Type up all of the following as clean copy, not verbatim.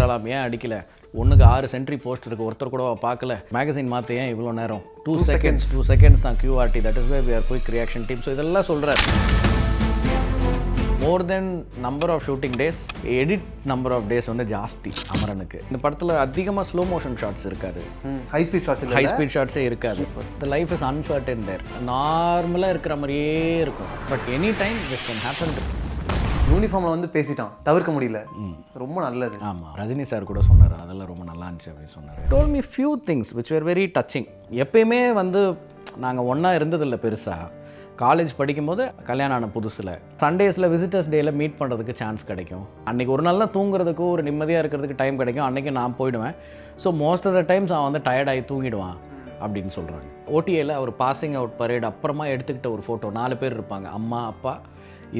கலாம் ஏன் அடிக்கல, ஒன்றுக்கு 6 சென்ட்ரி போஸ்ட் இருக்குது, ஒருத்தர் கூட பார்க்கல, மேகசின் மாற்ற ஏன் இவ்வளோ நேரம், 2 செகண்ட்ஸ் தான் QRT, that is way we are quick reaction team. So இதெல்லாம் சொல்கிறார். More then number of shooting days, edit number of days வந்து ஜாஸ்தி அமரனுக்கு. இந்த படத்தில் அதிகமாக ஸ்லோ மோஷன் ஷாட்ஸ் இருக்காது, ஹை ஸ்பீட் ஷாட்ஸே இருக்காது. The life is uncertain there. நார்மலாக இருக்கிற மாதிரியே இருக்கும், but any time this can happen. யூனிஃபார்மில் வந்து பேசிட்டான், தவிர்க்க முடியல. ரொம்ப நல்லது. ஆமாம், ரஜினி சார் கூட சொன்னார், அதெல்லாம் ரொம்ப நல்லா இருந்துச்சு அப்படின்னு சொன்னார். Told me few things which were very touching. எப்பயுமே வந்து நாங்கள் ஒன்றா இருந்ததில்லை பெருசாக. காலேஜ் படிக்கும்போது கல்யாணம் ஆன புதுசில் சண்டேஸில் விசிட்டர்ஸ் டேயில் மீட் பண்ணுறதுக்கு சான்ஸ் கிடைக்கும். அன்றைக்கி ஒரு நாள் தான் தூங்குறதுக்கு, ஒரு நிம்மதியாக இருக்கிறதுக்கு டைம் கிடைக்கும். அன்றைக்கி நான் போயிடுவேன். So most of the times அவன் வந்து டயர்டாகி தூங்கிடுவான் அப்படின்னு சொல்கிறாங்க. OTAயில் அவர் பாசிங் அவுட் பரேட் அப்புறமா எடுத்துக்கிட்ட ஒரு ஃபோட்டோ, 4 பேர் இருப்பாங்க, அம்மா, அப்பா,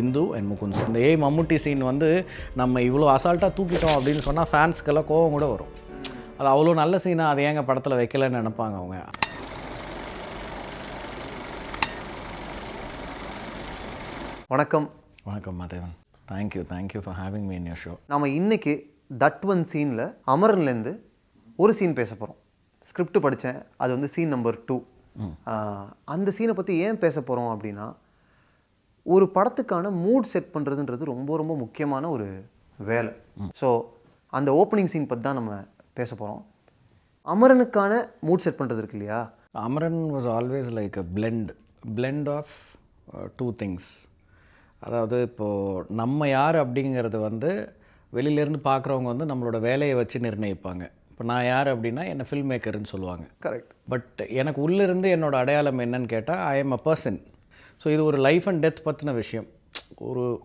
இந்து அண்ட் முகுந்த். இந்த மம்முட்டி சீன் வந்து நம்ம இவ்வளோ அசால்ட்டாக தூக்கிட்டோம் அப்படின்னு சொன்னால் ஃபேன்ஸ்க்கெல்லாம் கோவம் கூட வரும். அது அவ்வளோ நல்ல சீனாக அதை ஏங்க படத்தில் வைக்கலன்னு நினைப்பாங்க அவங்க. வணக்கம். வணக்கம் Mahadevan. Thank you for having me in your show. நம்ம இன்னைக்கு தட் ஒன் சீனில் அமரன்லேருந்து ஒரு சீன் பேச போகிறோம். ஸ்கிரிப்ட் படித்தேன், அது வந்து சீன் நம்பர் 2. அந்த சீனை பற்றி ஏன் பேச போகிறோம் அப்படின்னா, ஒரு படத்துக்கான மூட் செட் பண்ணுறதுன்றது ரொம்ப ரொம்ப முக்கியமான ஒரு வேலை. ஸோ அந்த ஓப்பனிங் சீன் பற்றி தான் நம்ம பேச போகிறோம். அமரனுக்கான மூட் செட் பண்ணுறது இருக்கு இல்லையா, Amaran was always like a blend of 2 things. அதாவது இப்போது நம்ம யார் அப்படிங்கிறது வந்து வெளியிலேருந்து பார்க்குறவங்க வந்து நம்மளோட வேலையை வச்சு நிர்ணயிப்பாங்க. இப்போ நான் யார் அப்படின்னா என்னை ஃபில்ம் மேக்கர்னு சொல்லுவாங்க. கரெக்ட். பட் எனக்கு உள்ளிருந்து என்னோடய அடையாளம் என்னன்னு கேட்டால் I am a person. So இது ஒரு லைஃப் அண்ட் டெத் பற்றின விஷயம்.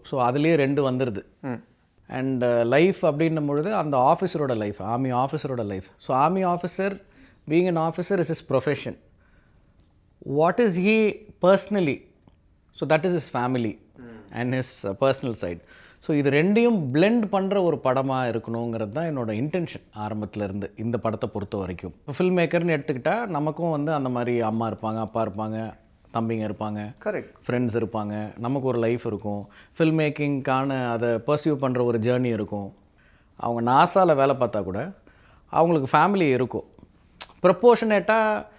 ஸோ அதுலேயே 2 வந்துடுது. அண்ட் லைஃப் அப்படின்னும் பொழுது அந்த ஆஃபீஸரோட லைஃப், ஆர்மி ஆஃபீஸரோட life. So army officer being an officer is his profession. What is he personally, so that is his family and his personal side. So இது 2யும் பிளெண்ட் பண்ணுற ஒரு படமாக இருக்கணுங்கிறது தான் என்னோடய இன்டென்ஷன் ஆரம்பத்துலேருந்து இந்த படத்தை பொறுத்த வரைக்கும். இப்போ ஃபில்ம் மேக்கர்னு எடுத்துக்கிட்டால் நமக்கும் வந்து அந்த மாதிரி அம்மா இருப்பாங்க, அப்பா இருப்பாங்க, தம்பிங்க இருப்பாங்க, கரெக்ட், ஃப்ரெண்ட்ஸ் இருப்பாங்க, நமக்கு ஒரு லைஃப் இருக்கும். ஃபில்ம் மேக்கிங்க்கான அதை பர்சியூ பண்ணுற ஒரு ஜேர்னி இருக்கும். அவங்க நாசாவில் வேலை பார்த்தா கூட அவங்களுக்கு ஃபேமிலி இருக்கும். ப்ரப்போர்ஷனேட்டாக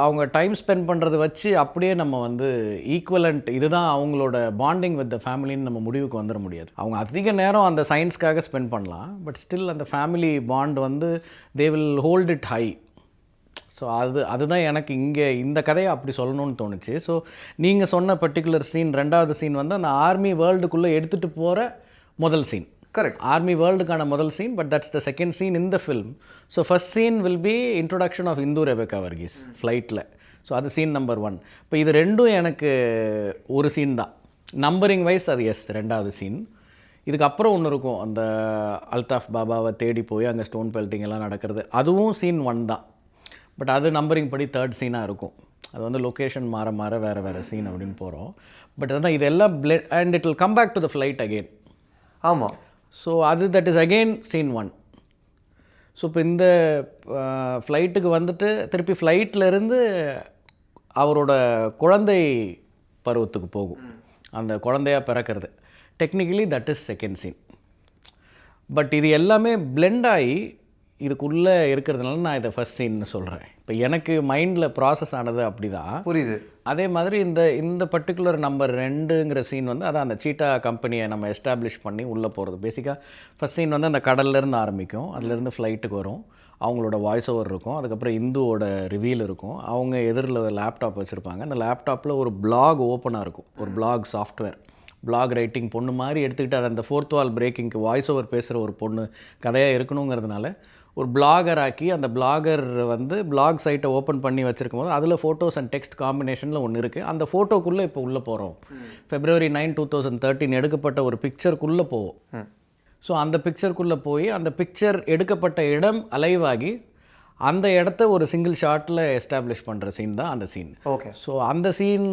அவங்க டைம் ஸ்பெண்ட் பண்ணுறது வச்சு அப்படியே நம்ம வந்து ஈக்குவலண்ட் இதுதான் அவங்களோட பாண்டிங் வித் த ஃபேமிலின்னு நம்ம முடிவுக்கு வந்துட முடியாது. அவங்க அதிக நேரம் அந்த சயின்ஸ்க்காக ஸ்பெண்ட் பண்ணலாம், பட் ஸ்டில் அந்த ஃபேமிலி பாண்ட் வந்து they will hold it high. So அதுதான் எனக்கு இங்கே இந்த கதையை அப்படி சொல்லணும்னு தோணுச்சு. ஸோ நீங்கள் சொன்ன பர்டிகுலர் சீன், 2வது சீன் வந்து அந்த ஆர்மி வேர்ல்டுக்குள்ளே எடுத்துகிட்டு போகிற முதல் சீன். கரெக்ட். ஆர்மி வேர்ல்டுக்கான முதல் scene, but that's the second scene in the film. So first scene will be introduction of Indhu Rebecca Varghese ஃப்ளைட்டில். ஸோ அது சீன் நம்பர் 1. இப்போ இது 2ம் எனக்கு ஒரு சீன் தான். நம்பரிங் வைஸ் அது 2வது சீன். இதுக்கப்புறம் ஒன்று இருக்கும், அந்த அல்தாஃப் பாபாவை தேடி போய் அங்கே ஸ்டோன் பெல்ட்டிங் எல்லாம் நடக்கிறது, அதுவும் சீன் 1 தான். பட் அது நம்பரிங் படி 3rd சீனாக இருக்கும். அது வந்து லொக்கேஷன் மாற வேறு சீன் அப்படின்னு போகிறோம். பட் அதுதான் இதெல்லாம் blood and it will come back to the flight again. ஆமாம். So that is again scene 1. So இப்போ இந்த ஃப்ளைட்டுக்கு வந்துட்டு திருப்பி ஃப்ளைட்லேருந்து அவரோட குழந்தை பருவத்துக்கு போகும், அந்த குழந்தையாக பிறக்கிறது. Technically that is second scene. But இது எல்லாமே பிளெண்ட் ஆகி இதுக்குள்ளே இருக்கிறதுனால நான் இதை ஃபஸ்ட் சீன்னு சொல்கிறேன். இப்போ எனக்கு மைண்டில் ப்ராசஸ் ஆனது அப்படி தான். புரியுது. அதே மாதிரி இந்த பர்டிகுலர் நம்பர் 2ங்கிற சீன் வந்து அதான் அந்த சீட்டா கம்பெனியை நம்ம எஸ்டாப்ளிஷ் பண்ணி உள்ளே போகிறது. பேசிக்காக ஃபஸ்ட் சீன் வந்து அந்த கடல்லேருந்து ஆரம்பிக்கும், அதுலேருந்து ஃப்ளைட்டுக்கு வரும், அவங்களோட வாய்ஸ் ஓவர் இருக்கும், அதுக்கப்புறம் இந்துவோட ரிவீல் இருக்கும். அவங்க எதிரில் லேப்டாப் வச்சுருப்பாங்க, அந்த லேப்டாப்பில் ஒரு பிளாக் ஓப்பனாக இருக்கும், ஒரு பிளாக் சாஃப்ட்வேர், பிளாக் ரைட்டிங் பொண்ணு மாதிரி எடுத்துக்கிட்டு அது அந்த 4th வால் பிரேக்கிங்க்கு வாய்ஸ் ஓவர் பேசுகிற ஒரு பொண்ணு கதையாக இருக்கணுங்கிறதுனால ஒரு பிளாகர் ஆக்கி அந்த பிளாகர் வந்து பிளாக் சைட்டை ஓப்பன் பண்ணி வச்சுருக்கும் போது அதில் ஃபோட்டோஸ் அண்ட் டெக்ஸ்ட் காம்பினேஷனில் ஒன்று இருக்குது. அந்த ஃபோட்டோக்குள்ளே இப்போ உள்ளே போகிறோம். February 9, 2013 எடுக்கப்பட்ட ஒரு பிக்சருக்குள்ளே போவோம். ஸோ அந்த பிக்சருக்குள்ளே போய் அந்த பிக்சர் எடுக்கப்பட்ட இடம் அலைவாகி அந்த இடத்த ஒரு சிங்கிள் ஷாட்டில் எஸ்டாப்ளிஷ் பண்ணுற சீன் தான் அந்த சீன். ஓகே. ஸோ அந்த சீன்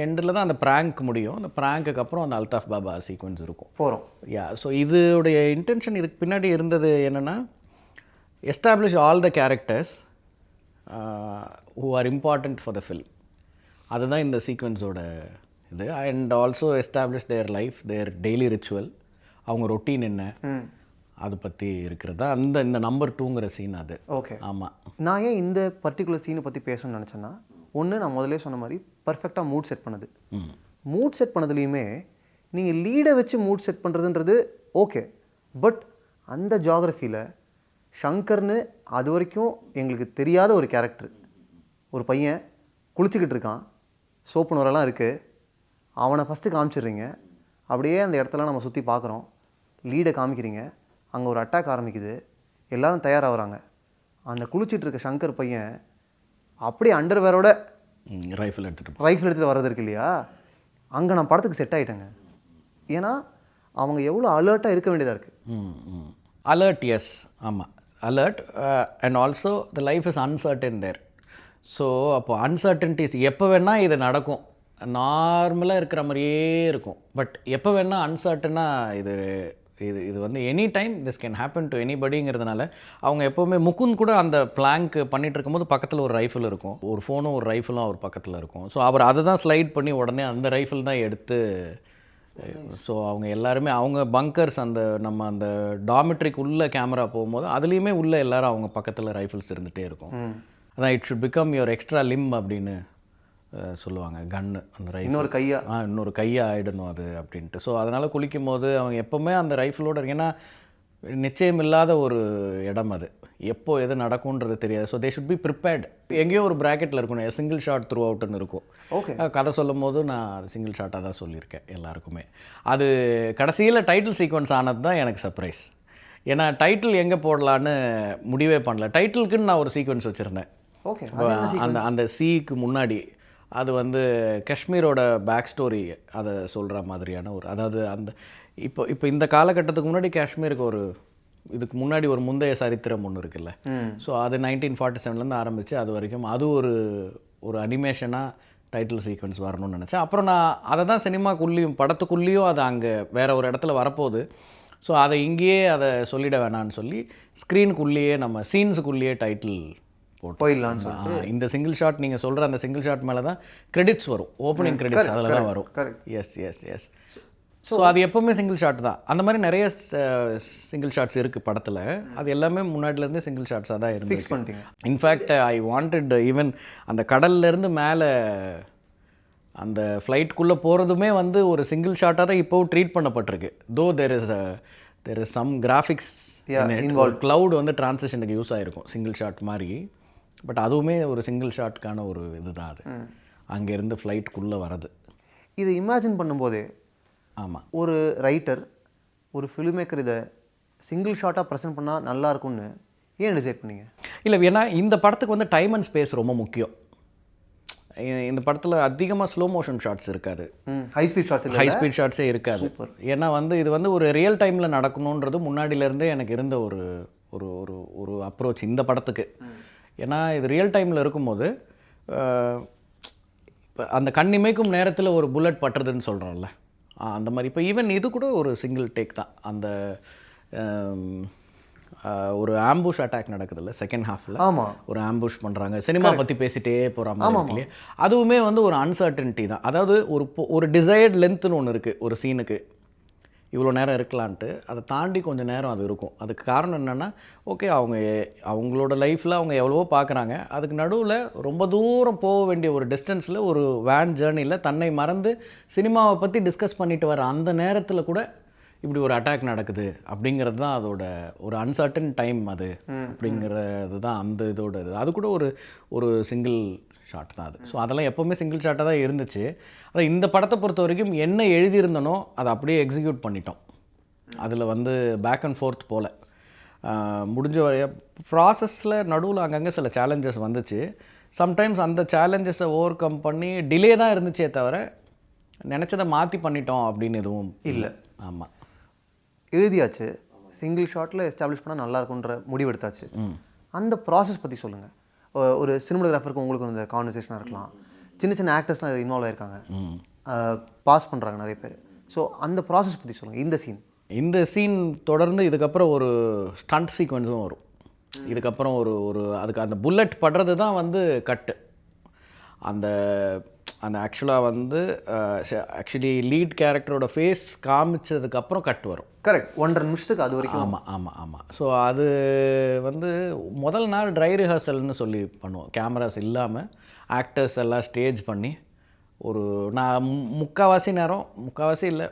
எண்டில் தான் அந்த ப்ராங்க் முடியும். அந்த ப்ராங்க்குக்கு அப்புறம் அந்த அல்தாஃப் பாபா சீக்வன்ஸ் இருக்கும். போகிறோம். ஸோ இதோடைய இன்டென்ஷன் இதுக்கு பின்னாடி இருந்தது என்னென்னா, establish all the characters who are important for the film. அதுதான் இந்த சீக்வன்ஸோட இது. And also establish their life, their daily ritual, அவங்க ரொட்டீன் என்ன, அது பற்றி இருக்கிறதா இந்த நம்பர் 2ங்கிற சீன் அது. ஓகே. ஆமாம். நான் ஏன் இந்த பர்டிகுலர் சீனை பற்றி பேசணும்னு நினச்சேன்னா, ஒன்று நான் முதல்லே சொன்ன மாதிரி பர்ஃபெக்டாக மூட் செட் பண்ணுது. மூட் செட் பண்ணதுலேயுமே நீங்கள் லீடை வச்சு மூட் செட் பண்ணுறதுன்றது ஓகே. பட் அந்த ஜியாகிரஃபியில் ஷங்கர்னு அது வரைக்கும் எங்களுக்கு தெரியாத ஒரு கேரக்டர், ஒரு பையன் குளிச்சுக்கிட்டு இருக்கான், சோப்பு நுரெல்லாம் இருக்குது, அவனை ஃபஸ்ட்டு காமிச்சிடுறீங்க. அப்படியே அந்த இடத்துல நம்ம சுற்றி பார்க்குறோம், லீடை காமிக்கிறீங்க, அங்கே ஒரு அட்டாக் ஆரம்பிக்குது, எல்லோரும் தயாராகிறாங்க. அந்த குளிச்சுட்டு இருக்க ஷங்கர் பையன் அப்படியே அண்டர்வேரோட ரைஃபிள் எடுத்துகிட்டு வர்றது இருக்கு இல்லையா, அங்கே நான் படத்துக்கு செட் ஆகிட்டேங்க. ஏன்னா அவங்க எவ்வளோ அலர்ட்டாக இருக்க வேண்டியதாக இருக்குது. அலர்ட், எஸ், ஆமாம், alert. And also the life is uncertain there. So அப்போ அன்சர்டன்டிஸ் எப்போ வேணால் இது நடக்கும், நார்மலாக இருக்கிற மாதிரியே இருக்கும். பட் எப்போ வேணால் அன்சர்டனாக இது இது இது வந்து any time this can happen to எனிபடிங்கிறதுனால அவங்க எப்போவுமே முகுந்த் கூட அந்த பிளாங்க் பண்ணிகிட்டு இருக்கும்போது பக்கத்தில் ஒரு ரைஃபிள் இருக்கும், ஒரு ஃபோனும் ஒரு ரைஃபிளும் அவர் பக்கத்தில் இருக்கும். ஸோ அவர் அதை தான் ஸ்லைட் பண்ணி உடனே அந்த ரைஃபிள் தான் எடுத்து. ஸோ அவங்க எல்லாருமே அவங்க பங்கர்ஸ் நம்ம அந்த டாமிட்ரிக்கு உள்ள கேமரா போகும்போது அதுலேயுமே உள்ள எல்லாரும் அவங்க பக்கத்தில் ரைஃபிள்ஸ் இருந்துகிட்டே இருக்கும். அதான் it should become your extra limb அப்படின்னு சொல்லுவாங்க. கன்னு அந்த ரைஃபிள் இன்னொரு கையாக ஆகிடணும் அது அப்படின்ட்டு. ஸோ அதனால் குளிக்கும் போது அவங்க எப்போவுமே அந்த ரைஃபிளோடு இருக்கு. ஏன்னா நிச்சயம் இல்லாத ஒரு இடம் அது, எப்போ எது நடக்கும்ன்றது தெரியாது. So they should be prepared. எங்கேயோ ஒரு ப்ராக்கெட்டில் இருக்கணும், சிங்கிள் ஷாட் த்ரூ அவுட்டுன்னு இருக்கும். ஓகே. கதை சொல்லும் போது நான் அது சிங்கிள் ஷாட்டாக தான் சொல்லியிருக்கேன் எல்லாருக்குமே. அது கடைசியில் டைட்டில் சீக்வன்ஸ் ஆனது தான் எனக்கு சர்ப்ரைஸ். ஏன்னா டைட்டில் எங்கே போடலான்னு முடிவே பண்ணல. டைட்டிலுக்குன்னு நான் ஒரு சீக்வன்ஸ் வச்சுருந்தேன். ஓகே. அந்த சீக்கு முன்னாடி அது வந்து காஷ்மீரோட பேக் ஸ்டோரி அதை சொல்கிற மாதிரியான ஒரு, அதாவது அந்த இப்போ இந்த காலகட்டத்துக்கு முன்னாடி காஷ்மீருக்கு ஒரு இதுக்கு முன்னாடி ஒரு முந்தைய சரித்திரம் ஒன்று இருக்குல்ல. ஸோ அது 1947 ஆரம்பித்து அது வரைக்கும் அது ஒரு அனிமேஷனாக டைட்டில் சீக்வன்ஸ் வரணும்னு நினச்சேன். அப்புறம் நான் அதை தான் சினிமாக்குள்ளேயும் படத்துக்குள்ளேயும் அது அங்கே வேறு ஒரு இடத்துல வரப்போகுது. ஸோ அதை இங்கேயே அதை சொல்லிட வேணான்னு சொல்லி ஸ்க்ரீனுக்குள்ளேயே நம்ம சீன்ஸுக்குள்ளேயே டைட்டில் போயிடலான்னு சொல்லிட்டு இந்த சிங்கிள் ஷாட் நீங்கள் சொல்கிற அந்த சிங்கிள் ஷாட் மேலே தான் கிரெடிட்ஸ் வரும், ஓப்பனிங் கிரெடிட்ஸ் அதில் தான் வரும். எஸ். ஸோ அது எப்போவுமே சிங்கிள் ஷாட் தான். அந்த மாதிரி நிறைய சிங்கிள் ஷாட்ஸ் இருக்குது படத்தில். அது எல்லாமே முன்னாடிலேருந்தே சிங்கிள் ஷாட்ஸாக தான் இருந்து. இன்ஃபேக்ட் ஐ வாண்டட் ஈவன் அந்த கடல்லேருந்து மேலே அந்த ஃப்ளைட்குள்ளே போகிறதுமே வந்து ஒரு சிங்கிள் ஷாட்டாக தான் இப்போவும் ட்ரீட் பண்ணப்பட்டிருக்கு. Though there is some graphics cloud வந்து டிரான்சிஷனுக்கு யூஸ் ஆகிருக்கும் சிங்கிள் ஷாட் மாதிரி. பட் அதுவுமே ஒரு சிங்கிள் ஷாட்கான ஒரு இது தான் அது, அங்கேருந்து ஃப்ளைட்டுக்குள்ளே வரது. இதை இமேஜின் பண்ணும்போதே ஆமாம், ஒரு ரைட்டர் ஒரு ஃபிலிம் மேக்கர் இதை சிங்கிள் ஷாட்டாக ப்ரெசென்ட் பண்ணால் நல்லா இருக்கும்னு ஏன் டிசைட் பண்ணீங்க? இல்லை, ஏன்னா இந்த படத்துக்கு வந்து டைம் அண்ட் ஸ்பேஸ் ரொம்ப முக்கியம். இந்த படத்தில் அதிகமாக ஸ்லோ மோஷன் ஷாட்ஸ் இருக்காது, ஹை ஸ்பீட் ஷாட்ஸே இருக்காது. ஏன்னா வந்து இது வந்து ஒரு ரியல் டைமில் நடக்கணுன்றது முன்னாடியிலேருந்தே எனக்கு இருந்த ஒரு ஒரு ஒரு ஒரு அப்ரோச் இந்த படத்துக்கு. ஏன்னா இது ரியல் டைமில் இருக்கும்போது இப்போ அந்த கண்ணிமைக்கும் நேரத்தில் ஒரு புல்லட் பட்டுறதுன்னு சொல்கிறோம்ல, அந்த மாதிரி. இப்போ ஈவன் இது கூட ஒரு சிங்கிள் டேக் தான். அந்த ஒரு ஆம்புஷ் அட்டாக் நடக்குதுல்ல செகண்ட் ஹாஃபில், ஒரு ஆம்புஷ் பண்ணுறாங்க, சினிமா பற்றி பேசிகிட்டே போகிற மாதிரி இல்லையா, அதுவுமே வந்து ஒரு அன்சர்டன்ட்டி தான். அதாவது ஒரு டிசைர்ட் லென்த்துன்னு ஒன்று இருக்குது ஒரு சீனுக்கு, இவ்வளோ நேரம் இருக்கலான்ட்டு. அதை தாண்டி கொஞ்சம் நேரம் அது இருக்கும். அதுக்கு காரணம் என்னென்னா, ஓகே அவங்களோட லைஃப்பில் அவங்க எவ்வளவோ பார்க்குறாங்க, அதுக்கு நடுவில் ரொம்ப தூரம் போக வேண்டிய ஒரு டிஸ்டன்ஸில் ஒரு வேன் ஜேர்னியில் தன்னை மறந்து சினிமாவை பற்றி டிஸ்கஸ் பண்ணிட்டு வர அந்த நேரத்தில் கூட இப்படி ஒரு அட்டாக் நடக்குது அப்படிங்கிறது தான் அதோட ஒரு அன்சர்டன் டைம் அது அப்படிங்கிறது தான் அந்த இதோட இது. அது கூட ஒரு சிங்கிள் ஷாட் தான் அது. ஸோ அதெல்லாம் எப்போவுமே சிங்கிள் ஷாட்டாக தான் இருந்துச்சு. அதான் இந்த படத்தை பொறுத்த வரைக்கும் என்ன எழுதியிருந்தனோ அதை அப்படியே எக்ஸிக்யூட் பண்ணிட்டோம். அதில் வந்து பேக் அண்ட் ஃபோர்த் போல் முடிஞ்ச வரைய ப்ராசஸில் நடுவில் அங்கங்கே சில சேலஞ்சஸ் வந்துச்சு. சம்டைம்ஸ் அந்த சேலஞ்சஸை ஓவர் கம் பண்ணி டிலே தான் இருந்துச்சே தவிர நினச்சதை மாற்றி பண்ணிட்டோம் அப்படின்னு எதுவும் இல்லை. ஆமாம், எழுதியாச்சு, சிங்கிள் ஷாட்டில் எஸ்டாப்ளிஷ் பண்ணால் நல்லா இருக்குன்ற முடிவெடுத்தாச்சு. அந்த ப்ராசஸ் பற்றி சொல்லுங்கள். ஒரு சினிமோகிராஃபருக்கு உங்களுக்கு இந்த கான்வர்சேஷனாக இருக்கலாம், சின்ன சின்ன ஆக்டர்ஸ்லாம் இன்வால்வ் ஆகிருக்காங்க, பாஸ் பண்ணுறாங்க நிறைய பேர். ஸோ அந்த ப்ராசஸ் பற்றி சொல்லுங்கள். இந்த சீன் தொடர்ந்து இதுக்கப்புறம் ஒரு ஸ்டண்ட் சீக்வன்ஸும் வரும். இதுக்கப்புறம் அதுக்கு அந்த புல்லட் படுறது தான் வந்து கட்டு. அந்த அந்த ஆக்சுவலாக வந்து ஆக்சுவலி லீட் கேரக்டரோட ஃபேஸ் காமிச்சதுக்கப்புறம் கட் வரும். கரெக்ட், 1.5 நிமிஷத்துக்கு அது வரைக்கும். ஆமாம். ஸோ அது வந்து முதல் நாள் ட்ரை ரிஹர்சல்னு சொல்லி பண்ணுவோம். கேமராஸ் இல்லாமல் ஆக்டர்ஸ் எல்லாம் ஸ்டேஜ் பண்ணி நான் முக்கால்வாசி இல்லை,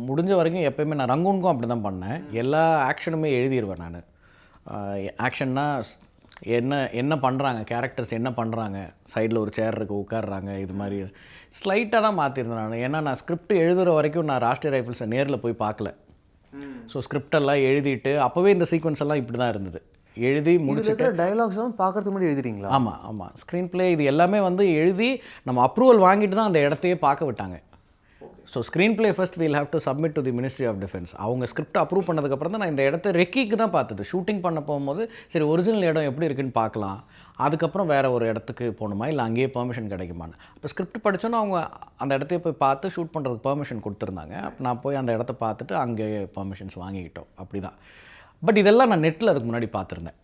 முடிஞ்ச வரைக்கும் எப்போயுமே நான் ரங்கூனுக்கும் அப்படி தான் பண்ணேன். எல்லா ஆக்ஷனுமே எழுதிடுவேன் நான். ஆக்ஷன்னா என்ன பண்ணுறாங்க, கேரக்டர்ஸ் என்ன பண்ணுறாங்க, சைடில் ஒரு சேர் இருக்குது உட்காடுறாங்க, இது மாதிரி ஸ்லைட்டாக தான் மாற்றிருந்தேன் நான். ஏன்னா நான் ஸ்கிரிப்ட் எழுதுகிற வரைக்கும் நான் ராஷ்ட்ரிய ரைஃபிள்ஸை நேரில் போய் பார்க்கல. ஸோ ஸ்கிரிப்டெல்லாம் எழுதிட்டு அப்போவே இந்த சீக்வன்ஸ் எல்லாம் இப்படி தான் இருந்தது. எழுதி முடிச்சுட்டு டயலாக்ஸ்லாம் பார்க்கறதுக்கு முன்னாடி எழுதிட்டீங்களா? ஆமாம். ஸ்க்ரீன் ப்ளே இது எல்லாமே வந்து எழுதி நம்ம அப்ரூவல் வாங்கிட்டு தான் அந்த இடத்தையே பார்க்க விட்டாங்க. So screenplay first we'll have to submit to the ministry of defence. அவங்க ஸ்கிரிப்ட் அப்ரூவ் பண்ணதுக்கப்புறம் தான் நான் இந்த இடத்த ரெக்கிக்கு தான் பார்த்தது. ஷூட்டிங் பண்ண போகும்போது சரி ஒரிஜினல் இடம் எப்படி இருக்குன்னு பார்க்கலாம், அதுக்கப்புறம் வேறு ஒரு இடத்துக்கு போகணுமா இல்லை அங்கேயே பெர்மிஷன் கிடைக்குமான்னு. அப்போ ஸ்கிரிப்ட் படித்தோன்னா அவங்க அந்த இடத்தையே போய் பார்த்து ஷூட் பண்ணுறதுக்கு பெர்மிஷன் கொடுத்துருந்தாங்க. நான் போய் அந்த இடத்த பார்த்துட்டு அங்கே பெர்மிஷன்ஸ் வாங்கிக்கிட்டோம். அப்படி தான். பட் இதெல்லாம் நான் நெட்டில் அதுக்கு முன்னாடி பார்த்துருந்தேன்.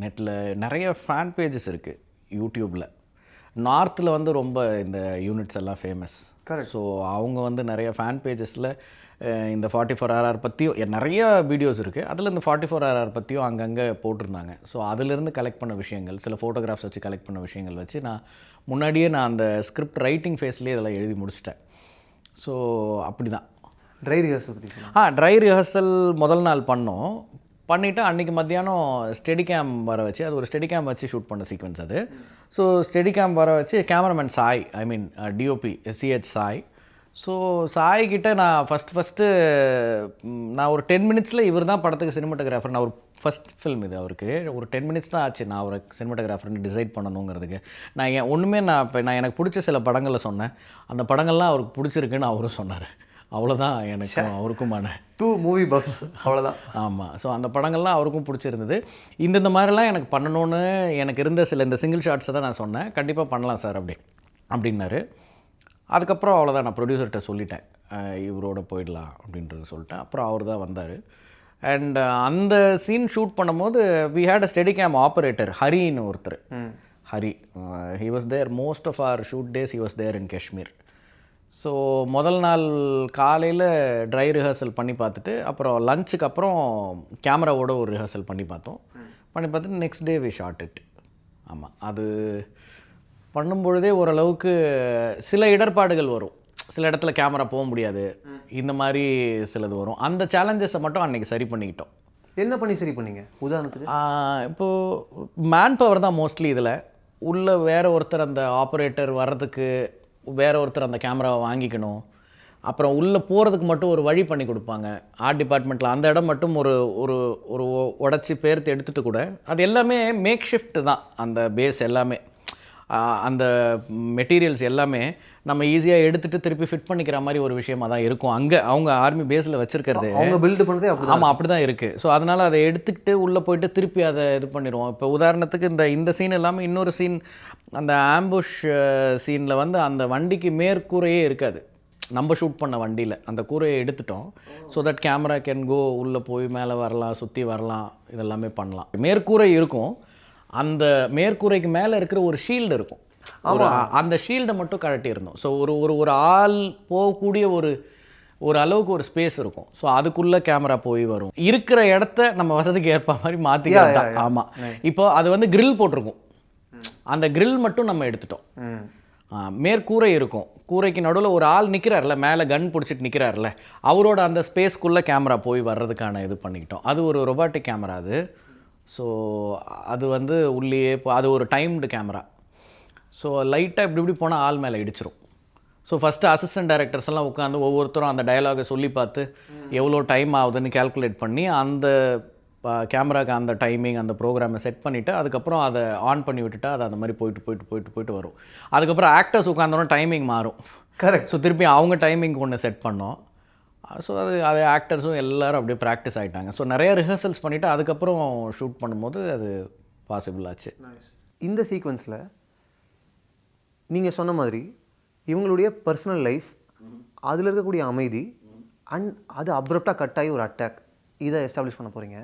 நெட்டில் நிறைய ஃபேன் பேஜஸ் இருக்குது யூடியூப்பில். நார்த்தில் வந்து ரொம்ப இந்த யூனிட்ஸ் எல்லாம் ஃபேமஸ். ஸோ அவங்க வந்து நிறைய ஃபேன் பேஜஸில் இந்த 44RR பற்றியும் நிறைய வீடியோஸ் இருக்குது. அதில் இந்த 44RR பற்றியும் அங்கங்கே போட்டிருந்தாங்க. ஸோ அதிலிருந்து கலெக்ட் பண்ண விஷயங்கள், சில ஃபோட்டோகிராஃப்ஸ் வச்சு கலெக்ட் பண்ண விஷயங்கள் வச்சு நான் அந்த ஸ்கிரிப்ட் ரைட்டிங் ஃபேஸ்லேயே இதெல்லாம் எழுதி முடிச்சிட்டேன். ஸோ அப்படி தான். ட்ரை ரிஹர்சல் பற்றி ட்ரை ரிஹர்சல் முதல் நாள் பண்ணிவிட்டு அன்றைக்கி மத்தியானம் ஸ்டெடி கேம் வர வச்சு, அது ஒரு ஸ்டெடி கேம் வச்சு ஷூட் பண்ண சீக்வன்ஸ் அது. ஸோ ஸ்டெடி கேம் வர வச்சு cameraman Sai, DOP CH Sai. So சாய்கிட்ட நான் ஃபஸ்ட்டு நான் ஒரு 10 மினிட்ஸில் இவர் தான் படத்துக்கு சினிமாட்டோகிராஃபர். நான் ஒரு ஃபஸ்ட் ஃபில்ம் இது அவருக்கு. ஒரு 10 மினிட்ஸ் தான் ஆச்சு நான் ஒரு சினிமாட்டோகிராஃபர்னு டிசைட் பண்ணணுங்கிறதுக்கு. நான் எனக்கு பிடிச்ச சில படங்களை சொன்னேன். அந்த படங்கள்லாம் அவருக்கு பிடிச்சிருக்குன்னு அவரும் சொன்னார். அவ்வளோதான் எனக்கும் அவருக்குமான 2 மூவி பஃப்ஸ் அவ்வளோதான். ஆமாம். ஸோ அந்த படங்கள்லாம் அவருக்கும் பிடிச்சிருந்தது. இந்த மாதிரிலாம் எனக்கு பண்ணணும்னு எனக்கு இருந்த இந்த சிங்கிள் ஷாட்ஸை தான் நான் சொன்னேன். கண்டிப்பாக பண்ணலாம் சார் அப்படின்னாரு. அதுக்கப்புறம் அவ்வளோதான், நான் ப்ரொடியூசர்கிட்ட சொல்லிட்டேன் இவரோட போயிடலாம் அப்படின்றது சொல்லிட்டேன். அப்புறம் அவர் தான் வந்தார். அண்ட் அந்த சீன் ஷூட் பண்ணும்போது we had a steady cam operator ஹரின்னு ஒருத்தர். Hari he was there most of our shoot days. He was there in Kashmir. So முதல் நாள் காலையில் ட்ரை ரிஹர்சல் பண்ணி பார்த்துட்டு அப்புறம் லஞ்சுக்கு அப்புறம் கேமராவோட ஒரு ரிஹர்சல் பண்ணி பார்த்துட்டு next day we shot it. ஆமாம், அது பண்ணும்பொழுதே ஓரளவுக்கு சில இடர்பாடுகள் வரும். சில இடத்துல கேமரா போக முடியாது, இந்த மாதிரி சிலது வரும். அந்த சேலஞ்சஸை மட்டும் அன்றைக்கி சரி பண்ணிக்கிட்டோம். என்ன பண்ணி சரி பண்ணீங்க? உதாரணத்துக்கு இப்போது மேன் பவர் தான் மோஸ்ட்லி இதில். உள்ள வேறு ஒருத்தர் அந்த ஆப்ரேட்டர் வர்றதுக்கு வேறு ஒருத்தர் அந்த கேமராவை வாங்கிக்கணும். அப்புறம் உள்ளே போகிறதுக்கு மட்டும் ஒரு வழி பண்ணி கொடுப்பாங்க ஆர்ட் டிபார்ட்மெண்ட்டில். அந்த இடம் மட்டும் ஒரு ஒரு உடச்சி பேர்த்து எடுத்துகிட்டு கூட அது எல்லாமே மேக் ஷிஃப்ட் தான். அந்த பேஸ் எல்லாமே, அந்த மெட்டீரியல்ஸ் எல்லாமே நம்ம ஈஸியாக எடுத்துகிட்டு திருப்பி ஃபிட் பண்ணிக்கிற மாதிரி ஒரு விஷயமாக தான் இருக்கும். அங்கே அவங்க ஆர்மி பேஸில் வச்சுருக்கிறது அவங்க பில்டு பண்ணுறதே அப்படி. ஆமாம், அப்படி தான் இருக்குது. ஸோ அதனால் அதை எடுத்துக்கிட்டு உள்ளே போயிட்டு திருப்பி அதை இது பண்ணிடுவோம். இப்போ உதாரணத்துக்கு இந்த சீன் இல்லாமல் இன்னொரு சீன், அந்த ஆம்புஷ் சீனில் வந்து அந்த வண்டிக்கு மேற்கூரையே இருக்காது. நம்ம ஷூட் பண்ண வண்டியில் அந்த கூரையை எடுத்துட்டோம். So that camera can go, உள்ளே போய் மேலே வரலாம், சுற்றி வரலாம், இதெல்லாமே பண்ணலாம். மேற்கூரை இருக்கும், அந்த மேற்கூரைக்கு மேலே இருக்கிற ஒரு ஷீல்டு இருக்கும். அந்த ஷீல்டை மட்டும் கழட்டியிருந்தோம். ஸோ ஒரு ஆள் போகக்கூடிய ஒரு அளவுக்கு ஒரு ஸ்பேஸ் இருக்கும். ஸோ அதுக்குள்ளே கேமரா போய் வரும். இருக்கிற இடத்த நம்ம வசதிக்கு ஏற்ப மாதிரி மாற்றிக்கலாம். ஆமாம், இப்போ அது வந்து கிரில் போட்டிருக்கும், அந்த கிரில் மட்டும் நம்ம எடுத்துட்டோம். மேற்கூரை இருக்கும், கூரைக்கு நடுவில் ஒரு ஆள் நிற்கிறார்ல, மேலே கன் பிடிச்சிட்டு நிற்கிறார்ல, அவரோட அந்த ஸ்பேஸ்க்குள்ளே கேமரா போய் வர்றதுக்கான இது பண்ணிக்கிட்டோம். அது ஒரு ரொபாட்டிக் கேமரா அது. ஸோ அது வந்து உள்ளேயே அது ஒரு டைம்டு கேமரா. ஸோ லைட்டாக இப்படி போனால் ஆள் மேலே இடிச்சிரும். ஸோ ஃபஸ்ட்டு அசிஸ்டன்ட் டைரக்டர்ஸ் எல்லாம் உட்காந்து ஒவ்வொருத்தரும் அந்த டயலாகை சொல்லி பார்த்து எவ்வளோ டைம் ஆகுதுன்னு கேல்குலேட் பண்ணி அந்த கேமராக்கு அந்த டைமிங் அந்த ப்ரோக்ராமை செட் பண்ணிவிட்டு அதுக்கப்புறம் அதை ஆன் பண்ணி விட்டுட்டா அது அந்த மாதிரி போயிட்டு வரும். அதுக்கப்புறம் ஆக்டர்ஸ் உட்காந்தோன்னா டைமிங் மாறும். கரெக்ட். ஸோ திருப்பி அவங்க டைமிங் ஒன்று செட் பண்ணோம். ஸோ அது ஆக்டர்ஸும் எல்லோரும் அப்படியே ப்ராக்டிஸ் ஆகிட்டாங்க. ஸோ நிறைய ரிஹர்சல்ஸ் பண்ணிவிட்டு அதுக்கப்புறம் ஷூட் பண்ணும்போது அது பாசிபிள் ஆச்சு. இந்த சீக்வன்ஸில் நீங்கள் சொன்ன மாதிரி இவங்களுடைய பர்சனல் லைஃப், அதில் இருக்கக்கூடிய அமைதி அண்ட் அது அப்ரப்டாக கட் ஆகி ஒரு அட்டாக், இதை எஸ்டாப்ளிஷ் பண்ண போகிறீங்க.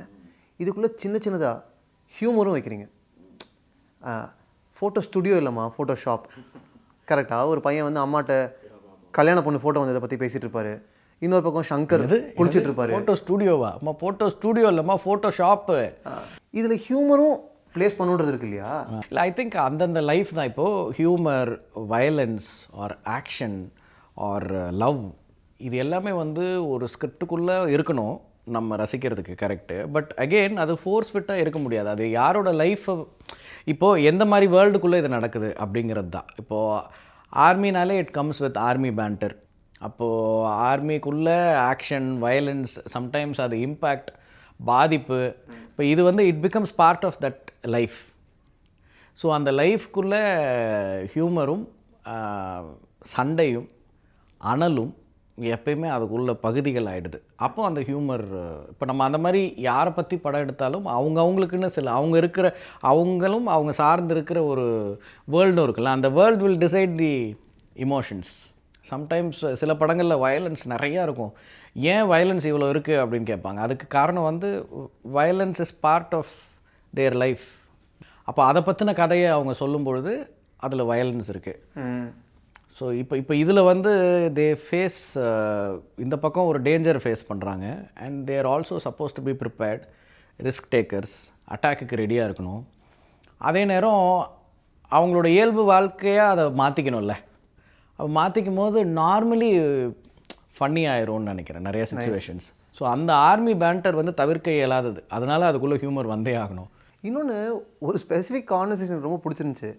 இதுக்குள்ளே சின்னதாக ஹியூமரும் வைக்கிறீங்க. ஃபோட்டோ ஸ்டுடியோ இல்லைம்மா, ஃபோட்டோ ஷாப். கரெக்டாக ஒரு பையன் வந்து அம்மாட்ட கல்யாண பொண்ணு ஃபோட்டோ வந்ததை பற்றி பேசிகிட்டு இருப்பாரு. இன்னொரு பக்கம் சங்கர் குளிச்சுட்டு இருப்பாரு. ஃபோட்டோ ஸ்டூடியோவா? அம்மா ஃபோட்டோ ஸ்டூடியோ இல்லைம்மா, ஃபோட்டோ ஷாப்பு. இதில் ஹியூமரும் ப்ளேஸ் பண்ணுன்றது இருக்கு இல்லையா? இல்லை, ஐ திங்க் அந்தந்த லைஃப் தான். இப்போது humour, violence or action or love, இது எல்லாமே வந்து ஒரு ஸ்கிரிப்டுக்குள்ளே இருக்கணும் நம்ம ரசிக்கிறதுக்கு, கரெக்டு. பட் அகெயின் அது ஃபோர்ஸ் ஃபிட்டாக இருக்க முடியாது. அது யாரோட லைஃப்பை, இப்போது எந்த மாதிரி வேர்ல்டுக்குள்ளே இது நடக்குது அப்படிங்கிறது தான். இப்போது ஆர்மினாலே it comes with army banter. அப்போது ஆர்மிக்குள்ளே ஆக்ஷன், வயலன்ஸ், சம்டைம்ஸ் அது இம்பேக்ட், பாதிப்பு. இப்போ இது வந்து it becomes part of that life. So அந்த லைஃப்குள்ளே ஹியூமரும் சண்டையும் அனலும் எப்பயுமே அதுக்குள்ள பகுதிகள் ஆகிடுது. அப்போ அந்த ஹியூமர், இப்போ நம்ம அந்த மாதிரி யாரை பற்றி படம் எடுத்தாலும் அவங்களுக்குன்னு சில அவங்களும் அவங்க சார்ந்து இருக்கிற ஒரு வேர்ல்டும் இருக்குல்ல, அந்த world will decide the emotions. Sometimes சில படங்களில் வயலன்ஸ் நிறையா இருக்கும். ஏன் வயலன்ஸ் இவ்வளோ இருக்குது அப்படின்னு கேட்பாங்க. அதுக்கு காரணம் வந்து violence is part of their life. அப்போ அதை பற்றின கதையை அவங்க சொல்லும் பொழுது அதில் வயலன்ஸ் இருக்குது. ஸோ இப்போ இதில் வந்து தே ஃபேஸ், இந்த பக்கம் ஒரு டேஞ்சர் ஃபேஸ் பண்ணுறாங்க. And they are also suppose to be prepared, risk takers, அட்டாக்குக்கு ரெடியாக இருக்கணும். அதே நேரம் அவங்களோட இயல்பு வாழ்க்கையாக அதை மாற்றிக்கணும்ல. அப்போ மாற்றிக்கும் போது நார்மலி ஃபன்னி ஆயிரும்னு நினைக்கிறேன் நிறைய சுச்சுவேஷன்ஸ். ஸோ அந்த ஆர்மி பேண்டர் வந்து தவிர்க்க இயலாதது. அதனால் அதுக்குள்ளே ஹியூமர் வந்தே ஆகணும். இன்னொன்று, ஒரு ஸ்பெசிஃபிக் கான்வர்சேஷன் ரொம்ப பிடிச்சிருந்துச்சு.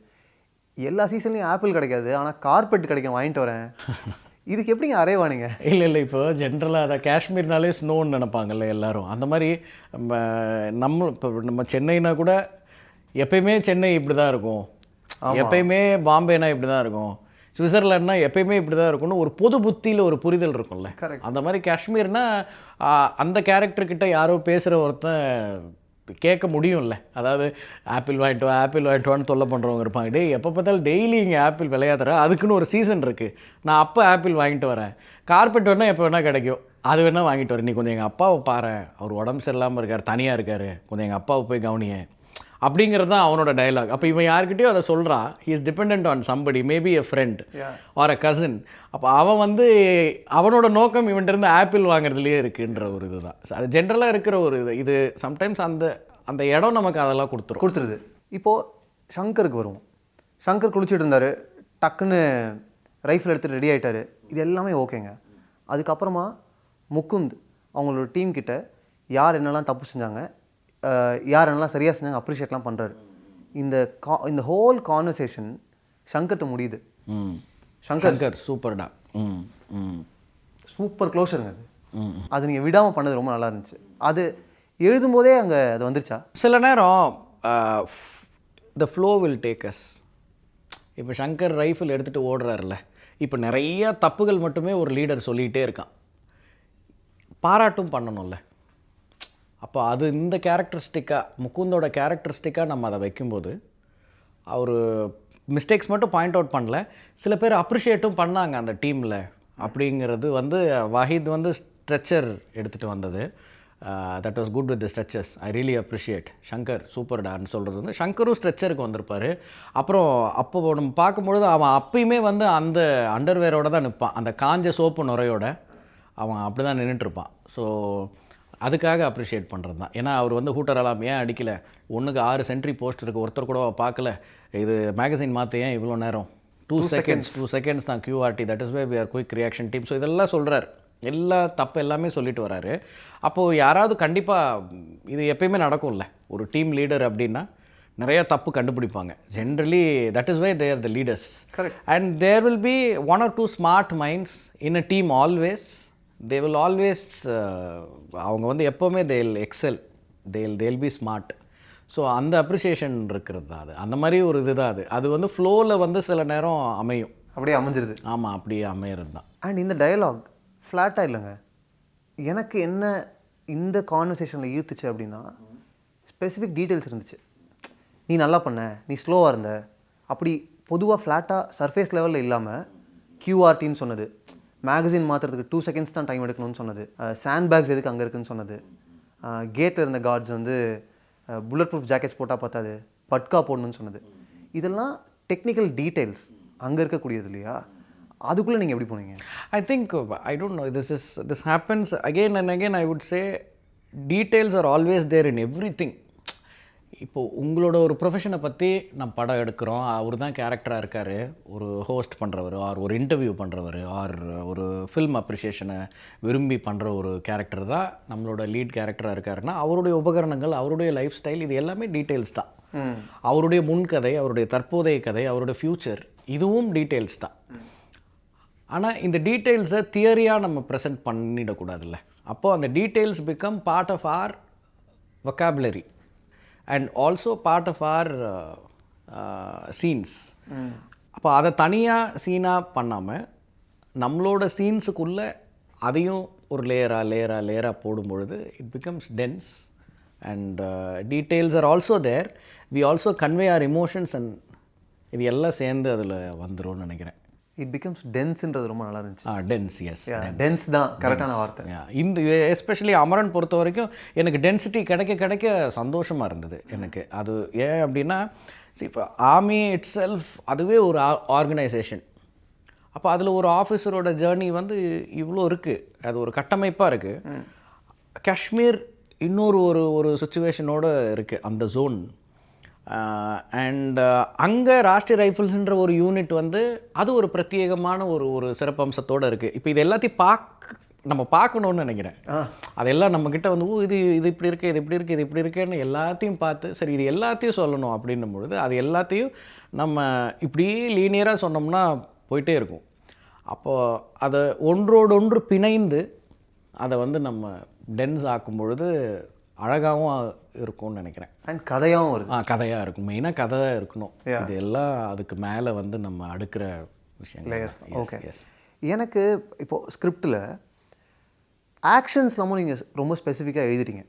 எல்லா சீசன்லையும் ஆப்பிள் கிடைக்காது, ஆனால் கார்பெட் கிடைக்கும், வாங்கிட்டு வரேன். இதுக்கு எப்படிங்க அரைவானுங்க? இல்லை, இப்போ ஜென்ரலாக அதை காஷ்மீர்னாலே ஸ்னோன்னு நினைப்பாங்கல்ல எல்லாரும். அந்த மாதிரி நம்ம சென்னைனா கூட எப்பயுமே சென்னை இப்படி தான் இருக்கும், எப்பயுமே பாம்பேனா இப்படி தான் இருக்கும், சுவிட்சர்லாண்ட்னா எப்பயுமே இப்படி தான் இருக்கும்னு ஒரு பொது புத்தியில் ஒரு புரிதல் இருக்கும்ல. அந்த மாதிரி காஷ்மீர்னா அந்த கேரக்டர்கிட்ட யாரோ பேசுகிற ஒருத்தன் கேட்க முடியும்ல. அதாவது ஆப்பிள் வாங்கிட்டு வான்னு தொல்லை பண்ணுறவங்க இருப்பாங்க. எப்போ பார்த்தாலும் டெய்லி இங்கே ஆப்பிள் விளையாடுறேன், அதுக்குன்னு ஒரு சீசன் இருக்குது, நான் அப்போ ஆப்பிள் வாங்கிட்டு வரேன். கார்பெட் வேணால் எப்போ வேணால் கிடைக்கும், அது வேணால் வாங்கிட்டு வரேன். நீ கொஞ்சம் எங்கள் அப்பாவை பாரு, அவர் உடம்பு சரியில்லாமல் இருக்கார், தனியாக இருக்கார், கொஞ்சம் எங்கள் அப்பாவை போய் கவனிய, அப்படிங்கிறது தான் அவனோட டைலாக். அப்போ இவன் யார்கிட்டயோ அதை சொல்கிறான். He is depend on somebody, maybe a friend or a cousin. அப்போ அவன் வந்து அவனோட நோக்கம் இவன்கிட்ட ஆப்பிள் வாங்குறதுலேயே இருக்குன்ற ஒரு இதுதான். அது ஜென்ரலாக இருக்கிற ஒரு இது சம்டைம்ஸ் அந்த இடம் நமக்கு அதெல்லாம் கொடுத்துருது. இப்போது ஷங்கருக்கு வருவோம். ஷங்கர் குளிச்சுட்டு இருந்தார், டக்குன்னு ரைஃபிள் எடுத்துகிட்டு ரெடி ஆகிட்டார். இது எல்லாமே ஓகேங்க. அதுக்கப்புறமா முகுந்த் அவங்களோட டீம் கிட்ட யார் என்னெல்லாம் தப்பு செஞ்சாங்க, யார் என்னெல்லாம் சரியாக செஞ்சாங்க அப்ரிஷியேட்லாம் பண்ணுறாரு. இந்த ஹோல் கான்வர்சேஷன் ஷங்கர்கிட்ட முடியுது. ஷங்கர் சூப்பர்டா, சூப்பர் க்ளோஷருங்க அது. அது நீங்கள் விடாமல் பண்ணது ரொம்ப நல்லா இருந்துச்சு. அது எழுதும்போதே அங்கே அது வந்துருச்சா? சில நேரம் the flow will take us. இப்போ ஷங்கர் ரைஃபிள் எடுத்துகிட்டு ஓடுறாருல, இப்போ நிறைய தப்புகள் மட்டுமே ஒரு லீடர் சொல்லிகிட்டே இருக்கான், பாராட்டும் பண்ணணும்ல. அப்போ அது இந்த கேரக்டரிஸ்டிக்காக, முகுந்தோட கேரக்டரிஸ்டிக்காக நம்ம அதை வைக்கும்போது அவர் மிஸ்டேக்ஸ் மட்டும் பாயிண்ட் அவுட் பண்ணல, சில பேர் அப்ரிஷியேட்டும் பண்ணாங்க அந்த டீமில். அப்படிங்கிறது வந்து வஹீத் வந்து ஸ்ட்ரெச்சர் எடுத்துகிட்டு வந்தது, that was good with the stretches. I really appreciate Shankar, சூப்பர்டான்னு சொல்கிறது வந்து ஷங்கரும் ஸ்ட்ரெச்சருக்கு வந்திருப்பார். அப்புறம் அப்போ நம்ம பார்க்கும்பொழுது அவன் அப்பயுமே வந்து அந்த அண்டர்வேரோட தான் நிற்பான், அந்த காஞ்ச சோப்பு நுரையோட அவன் அப்படி தான் நின்றுட்டுருப்பான். ஸோ அதுக்காக அப்ரிஷியேட் பண்ணுறது தான். ஏன்னா அவர் வந்து ஹூட்டர் அலாம் ஏன் அடிக்கலை, 1க்கு 6 சென்ட்ரி போஸ்ட் இருக்குது, ஒருத்தர் கூட பார்க்கல, இது மேகசின் மாற்ற ஏன் இவ்வளோ நேரம், 2 செகண்ட்ஸ் தான் QRT, that is way we are quick reaction team. So இதெல்லாம் சொல்கிறார், எல்லா தப்பு எல்லாமே சொல்லிட்டு வராரு. அப்போது யாராவது கண்டிப்பாக இது எப்பயுமே நடக்கும்ல, ஒரு டீம் லீடர் அப்படின்னா நிறைய தப்பு கண்டுபிடிப்பாங்க generally. That is why they are the leaders. And there will be 1 or 2 smart minds in a team always. they will always அவங்க வந்து எப்போவுமே they'll excel, they'll be smart. So அந்த அப்ரிசியேஷன் இருக்கிறது தான் அது. அந்த மாதிரி ஒரு இதுதான் அது. அது வந்து ஃப்ளோவில் வந்து சில நேரம் அமையும், அப்படியே அமைஞ்சிருது. ஆமாம், அப்படியே அமையிறது தான். அண்ட் இந்த டயலாக் ஃப்ளாட்டாக இல்லைங்க. எனக்கு என்ன இந்த கான்வர்சேஷனில் ஈர்த்துச்சு அப்படின்னா, ஸ்பெசிஃபிக் டீட்டெயில்ஸ் இருந்துச்சு. நீ நல்லா பண்ண, நீ ஸ்லோவாக இருந்த, அப்படி பொதுவாக ஃப்ளாட்டாக சர்ஃபேஸ் லெவலில் இல்லாமல் QRTன்னு சொன்னது, மேகசின் மாற்றுறதுக்கு 2 செகண்ட்ஸ் தான் டைம் எடுக்கணும்னு சொன்னது, சாண்ட் பேக்ஸ் எதுக்கு அங்கே இருக்குன்னு சொன்னது, கேட்டில் இருந்த கார்ட்ஸ் வந்து புல்லட் ப்ரூஃப் ஜாக்கெட்ஸ் போட்டால் பார்த்தாது, பட்கா போடணும்னு சொன்னது. இதெல்லாம் டெக்னிக்கல் டீட்டெயில்ஸ். அங்கே இருக்கக்கூடியது இல்லையா, அதுக்குள்ளே நீங்கள் எப்படி போனீங்க? I think, I don't know, this happens again and again. I would say details are always there in everything. இப்போ உங்களோட ஒரு ப்ரொஃபஷனை பற்றி நம்ம படம் எடுக்கிறோம், அவர் தான் கேரக்டராக இருக்கார், ஒரு ஹோஸ்ட் பண்ணுறவர் ஆர் ஒரு இன்டர்வியூ பண்ணுறவர் ஆர் ஒரு ஃபில்ம் அப்ரிஷியேஷனை விரும்பி பண்ணுற ஒரு கேரக்டர் தான் நம்மளோட லீட் கேரக்டராக இருக்காருன்னா, அவருடைய உபகரணங்கள், அவருடைய லைஃப் ஸ்டைல், இது எல்லாமே டீட்டெயில்ஸ் தான். அவருடைய முன்கதை, அவருடைய தற்போதைய கதை, அவருடைய ஃப்யூச்சர், இதுவும் டீட்டெயில்ஸ் தான். ஆனால் இந்த டீட்டெயில்ஸை தியரியாக நம்ம ப்ரெசென்ட் பண்ணிடக்கூடாதுல்ல. அப்போது அந்த details become part of our vocabulary and also part of our scenes. அப்போ அதை தனியாக சீனாக பண்ணாமல் நம்மளோட சீன்ஸுக்குள்ளே அதையும் ஒரு லேயராக போடும்பொழுது it becomes tense and details are also there. We also convey our emotions and இது எல்லாம் சேர்ந்து அதில் வந்துரும்னு நினைக்கிறேன். இட் பிகம்ஸ் டென்ஸ்ன்றது ரொம்ப நல்லா இருந்துச்சு. டென்ஸ், எஸ், டென்ஸ் தான் கரெக்டான வார்த்தை. இந்த எஸ்பெஷலி அமரன் பொறுத்த வரைக்கும் எனக்கு டென்சிட்டி கிடைக்க சந்தோஷமாக இருந்தது எனக்கு. அது ஏன் அப்படின்னா, இப்போ ஆர்மி இட் செல்ஃப் அதுவே ஒரு ஆர்கனைசேஷன். அப்போ அதில் ஒரு ஆஃபீஸரோட ஜேர்னி வந்து இவ்வளோ இருக்குது, அது ஒரு கட்டமைப்பாக இருக்குது. காஷ்மீர் இன்னொரு ஒரு சுச்சுவேஷனோடு இருக்குது அந்த ஜோன். அண்ட் அங்கே ராஷ்ட்ரிய ரைஃபிள்ஸ்ன்ற ஒரு யூனிட் வந்து அது ஒரு பிரத்யேகமான ஒரு சிறப்பம்சத்தோடு இருக்குது. இப்போ இது எல்லாத்தையும் நம்ம பார்க்கணுன்னு நினைக்கிறேன். அதெல்லாம் நம்மக்கிட்ட வந்து இது இப்படி இருக்குது, இது இப்படி இருக்குது, இது இப்படி இருக்குன்னு எல்லாத்தையும் பார்த்து, சரி இது எல்லாத்தையும் சொல்லணும் அப்படின்னும் பொழுது அது எல்லாத்தையும் நம்ம இப்படியே லீனியராக சொன்னோம்னா போயிட்டே இருக்கும். அப்போது அதை ஒன்றோடொன்று பிணைந்து அதை வந்து நம்ம டென்ஸ் ஆக்கும் பொழுது அழகாகவும் இருக்கும்னு நினைக்கிறேன். அண்ட் கதையாகவும் இருக்கும். கதையாக இருக்கும். மெயினாக கதை இருக்கணும். இது எல்லாம் அதுக்கு மேலே வந்து நம்ம அடுக்கிற விஷயங்கள். ஓகே, எனக்கு இப்போது ஸ்கிரிப்டில் ஆக்ஷன்ஸ்லாமும் நீங்கள் ரொம்ப ஸ்பெசிஃபிக்காக எழுதிட்டீங்க.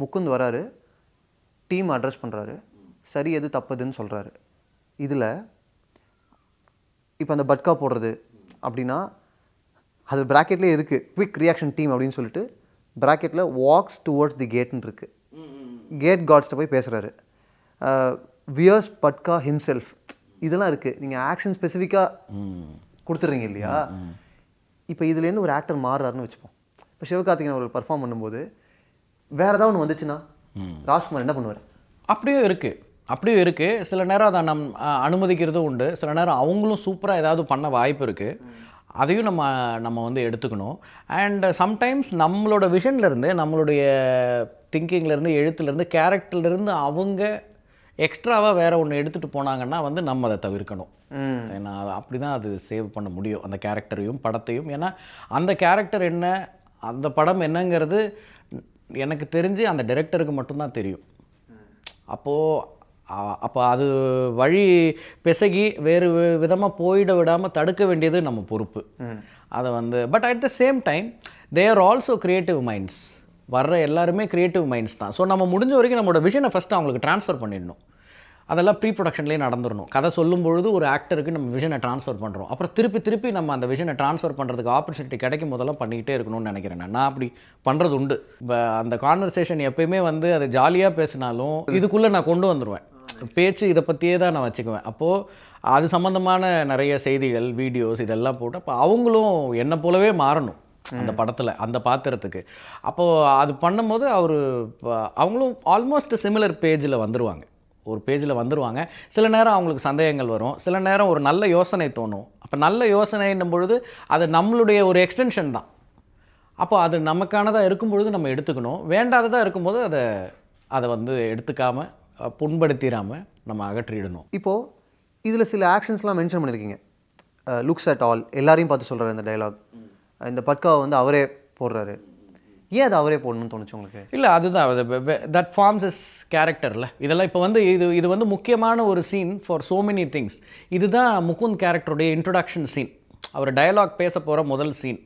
முகுந்த் வராரு, டீம் அட்ரஸ் பண்ணுறாரு, சரி எது தப்புதுன்னு சொல்கிறாரு. இதில் இப்போ அந்த பட்கா போடுறது அப்படின்னா அது ப்ராக்கெட்லேயே இருக்குது, குவிக் ரியாக்ஷன் டீம் அப்படின்னு சொல்லிட்டு ப்ராக்கெட்டில் வாக்ஸ் டுவர்ட்ஸ் தி கேட்னு இருக்குது. கேட் காட்ஸ்ட்டை போய் பேசுகிறாரு, வியர்ஸ் பட்கா ஹிம்செல்ஃப், இதெல்லாம் இருக்குது. நீங்கள் ஆக்ஷன் ஸ்பெசிஃபிக்காக கொடுத்துட்றீங்க இல்லையா? இப்போ இதுலேருந்து ஒரு ஆக்டர் மாறுறாருன்னு வச்சுப்போம். இப்போ சிவகார்த்திகேயன் அவர்கள் பர்ஃபார்ம் பண்ணும்போது வேறு ஏதாவது ஒன்று வந்துச்சுன்னா ராஜ்குமார் என்ன பண்ணுவார்? அப்படியும் இருக்குது. சில நேரம் அதை அனுமதிக்கிறதும் உண்டு. சில நேரம் அவங்களும் சூப்பராக ஏதாவது பண்ண வாய்ப்பு இருக்குது. அதையும் நம்ம வந்து எடுத்துக்கணும். அண்ட் சம்டைம்ஸ் நம்மளோட விஷன்லேருந்து, நம்மளுடைய திங்கிங்லேருந்து, எழுத்துலேருந்து, கேரக்டர்லேருந்து அவங்க எக்ஸ்ட்ராவாக வேறு ஒன்று எடுத்துகிட்டு போனாங்கன்னா வந்து நம்ம அதை தவிர்க்கணும். ஏன்னா அப்படி தான் அது சேவ் பண்ண முடியும் அந்த கேரக்டரையும் படத்தையும். ஏன்னா அந்த கேரக்டர் என்ன, அந்த படம் என்னங்கிறது எனக்கு தெரிஞ்சு அந்த டைரக்டருக்கு மட்டும்தான் தெரியும். அப்போ அது வழி பிசகி வேறு விதமாக போயிட விடாமல் தடுக்க வேண்டியது நம்ம பொறுப்பு. அதை வந்து but at the same time they are also creative minds. வர்ற எல்லாருமே க்ரியேட்டிவ் மைண்ட்ஸ் தான். ஸோ நம்ம முடிஞ்ச வரைக்கும் நம்மளோட விஷனை ஃபஸ்ட்டு அவங்களுக்கு ட்ரான்ஸ்ஃபர் பண்ணிடணும். அதெல்லாம் ப்ரீ ப்ரொடக்ஷன்லேயே நடந்துடணும். கதை சொல்லும் பொழுது ஒரு ஆக்டருக்கு நம்ம விஷனை ட்ரான்ஸ்ஃபர் பண்ணுறோம், அப்புறம் திருப்பி நம்ம அந்த விஷனை ட்ரான்ஸ்ஃபர் பண்ணுறதுக்கு ஆப்பர்ச்சுனிட்டி கிடைக்கும் போதெல்லாம் பண்ணிக்கிட்டே இருக்கணும்னு நினைக்கிறேன். நான் அப்படி பண்ணுறது உண்டு. இப்போ அந்த கான்வர்சேஷன் எப்பயுமே வந்து அது ஜாலியாக பேசினாலும் இதுக்குள்ளே நான் கொண்டு வந்துடுவேன். பேச்சு இதை பற்றியே தான் நான் வச்சுக்குவேன். அப்போது அது சம்மந்தமான நிறைய செய்திகள், வீடியோஸ் இதெல்லாம் போட்டு அப்போ அவங்களும் என்னை போலவே மாறணும் அந்த படத்தில், அந்த பாத்திரத்துக்கு. அப்போது அது பண்ணும்போது அவங்களும் ஆல்மோஸ்ட் சிமிலர் பேஜில் வந்துடுவாங்க, ஒரு பேஜில் வந்துடுவாங்க. சில நேரம் அவங்களுக்கு சந்தேகங்கள் வரும், சில நேரம் ஒரு நல்ல யோசனை தோணும். அப்போ நல்ல யோசனைன்னும் பொழுது அது நம்மளுடைய ஒரு எக்ஸ்டென்ஷன் தான். அப்போ அது நமக்கானதாக இருக்கும் பொழுது நம்ம எடுத்துக்கணும், வேண்டாததாக இருக்கும்போது அதை வந்து எடுத்துக்காமல் புண்படுத்திடாமல் நம்ம அகற்றிடணும். இப்போது இதில் சில ஆக்ஷன்ஸ்லாம் மென்ஷன் பண்ணியிருக்கீங்க. லுக்ஸ் அட் ஆல், எல்லாரையும் பார்த்து சொல்கிறாரு இந்த டைலாக். இந்த பட்காவை வந்து அவரே போடுறாரு. ஏன் அது அவரே போடணும்னு தோணுச்சு உங்களுக்கு? இல்லை, அதுதான் தட் ஃபார்ம்ஸ் இஸ் கேரக்டரில். இதெல்லாம் இப்போ வந்து இது வந்து முக்கியமான ஒரு scene for so many things. இதுதான் முகுந்த் கேரக்டருடைய இன்ட்ரொடக்ஷன் சீன். அவர் டயலாக் பேச போகிற முதல் சீன்.